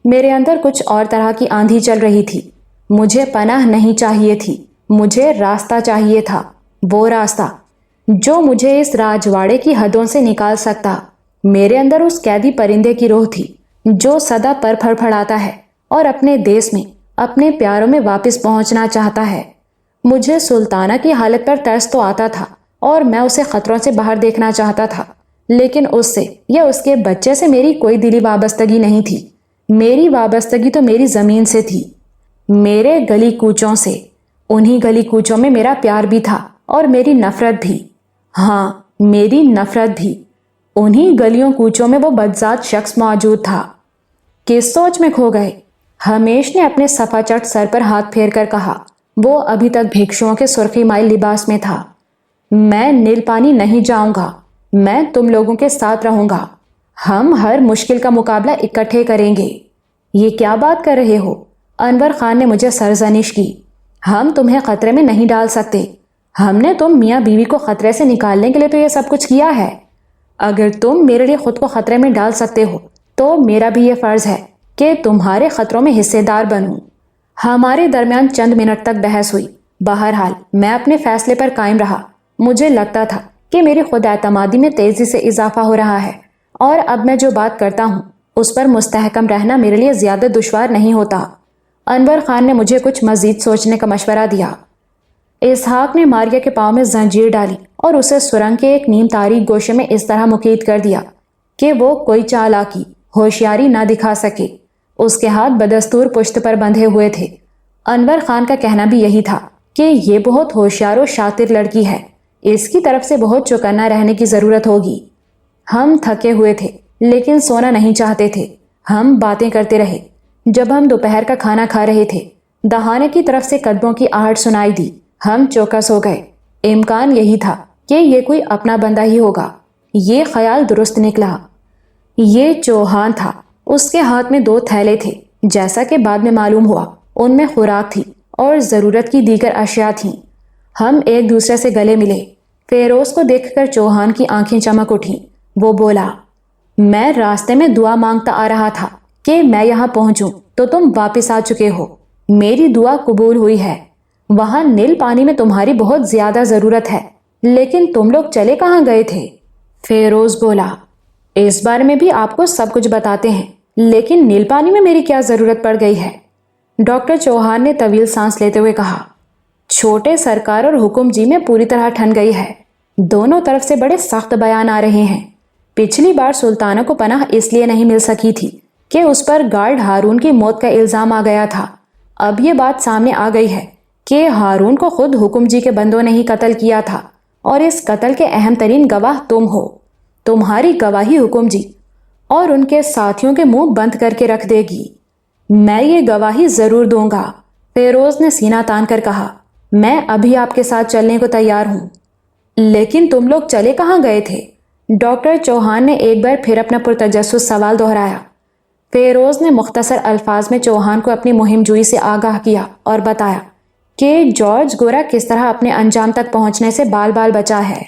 میرے اندر کچھ اور طرح کی آندھی چل رہی تھی۔ مجھے پناہ نہیں چاہیے تھی، مجھے راستہ چاہیے تھا، وہ راستہ جو مجھے اس راجواڑے کی حدوں سے نکال سکتا۔ میرے اندر اس قیدی پرندے کی روح تھی جو سدا پر پھڑ پھڑاتا ہے اور اپنے دیس میں اپنے پیاروں میں واپس پہنچنا چاہتا ہے۔ مجھے سلطانہ کی حالت پر ترس تو آتا تھا اور میں اسے خطروں سے باہر دیکھنا چاہتا تھا، لیکن اس سے یا اس کے بچے سے میری کوئی دلی وابستگی نہیں تھی۔ میری وابستگی تو میری زمین سے تھی، میرے گلی کوچوں سے۔ انہی گلی کوچوں میں میرا پیار بھی تھا اور میری نفرت بھی، ہاں میری نفرت بھی۔ انہی گلیوں کوچوں میں وہ بدذات شخص موجود تھا۔ کس سوچ میں کھو گئے؟ ہمیش نے اپنے صفا چٹ سر پر ہاتھ پھیر کر کہا۔ وہ ابھی تک بھکشوؤں کے سرخی مائل لباس میں تھا۔ میں نیل پانی نہیں جاؤں گا، میں تم لوگوں کے ساتھ رہوں گا۔ ہم ہر مشکل کا مقابلہ اکٹھے کریں گے۔ یہ کیا بات کر رہے ہو؟ انور خان نے مجھے سرزنش کی۔ ہم تمہیں خطرے میں نہیں ڈال سکتے۔ ہم نے تم میاں بیوی کو خطرے سے نکالنے کے لیے تو یہ سب کچھ کیا ہے۔ اگر تم میرے لیے خود کو خطرے میں ڈال سکتے ہو تو میرا بھی یہ فرض ہے کہ تمہارے خطروں میں حصے دار بنوں۔ ہمارے درمیان چند منٹ تک بحث ہوئی۔ بہرحال میں اپنے فیصلے پر قائم رہا۔ مجھے لگتا تھا کہ میری خود اعتمادی میں تیزی سے اضافہ ہو رہا ہے اور اب میں جو بات کرتا ہوں اس پر مستحکم رہنا میرے لیے زیادہ دشوار نہیں ہوتا۔ انور خان نے مجھے کچھ مزید سوچنے کا مشورہ دیا۔ اسحاق نے ماریہ کے پاؤں میں زنجیر ڈالی اور اسے سرنگ کے ایک نیم تاریک گوشے میں اس طرح مقید کر دیا کہ وہ کوئی چالاکی، ہوشیاری نہ دکھا سکے۔ اس کے ہاتھ بدستور پشت پر بندھے ہوئے تھے۔ انور خان کا کہنا بھی یہی تھا کہ یہ بہت ہوشیار و شاطر لڑکی ہے، اس کی طرف سے بہت چوکنا رہنے کی ضرورت ہوگی۔ ہم تھکے ہوئے تھے لیکن سونا نہیں چاہتے تھے۔ ہم باتیں کرتے رہے۔ جب ہم دوپہر کا کھانا کھا رہے تھے، دہانے کی طرف سے قدموں کی آہٹ سنائی دی۔ ہم چوکس ہو گئے۔ امکان یہی تھا کہ یہ کوئی اپنا بندہ ہی ہوگا۔ یہ خیال درست نکلا۔ یہ چوہان تھا۔ اس کے ہاتھ میں 2 تھیلے تھے۔ جیسا کہ بعد میں معلوم ہوا ان میں خوراک تھی اور ضرورت کی دیگر اشیاء تھیں۔ ہم ایک دوسرے سے گلے ملے۔ فیروز کو دیکھ کر چوہان کی آنکھیں چمک اٹھیں۔ وہ بولا، میں راستے میں دعا مانگتا آ رہا تھا کہ میں یہاں پہنچوں تو تم واپس آ چکے ہو۔ میری دعا قبول ہوئی ہے۔ وہاں نیل پانی میں تمہاری بہت زیادہ ضرورت ہے، لیکن تم لوگ چلے کہاں گئے تھے؟ فیروز بولا، اس بارے میں بھی آپ کو سب کچھ بتاتے ہیں، لیکن نیل پانی میں میری کیا ضرورت پڑ گئی ہے؟ ڈاکٹر چوہان نے طویل سانس لیتے ہوئے کہا، چھوٹے سرکار اور حکم جی میں پوری طرح ٹھن گئی ہے۔ دونوں طرف سے بڑے سخت بیان آ رہے ہیں۔ پچھلی بار سلطانہ کو پناہ اس لیے نہیں مل سکی تھی کہ اس پر گارڈ ہارون کی موت کا الزام آ گیا تھا۔ اب یہ بات سامنے آ گئی ہے کہ ہارون کو خود حکم جی کے بندوں نے ہی قتل کیا تھا، اور اس قتل کے اہم ترین گواہ تم ہو۔ تمہاری گواہی حکم جی اور ان کے ساتھیوں کے منہ بند کر کے رکھ دے گی۔ میں یہ گواہی ضرور دوں گا، فیروز نے سینہ تان کر کہا۔ میں ابھی آپ کے ساتھ چلنے کو تیار ہوں۔ لیکن تم لوگ چلے کہاں گئے تھے؟ ڈاکٹر چوہان نے ایک بار پھر اپنا پرتجسس سوال دہرایا۔ فیروز نے مختصر الفاظ میں چوہان کو اپنی مہم جوئی سے آگاہ کیا اور بتایا کہ جارج گورا کس طرح اپنے انجام تک پہنچنے سے بال بال بچا ہے۔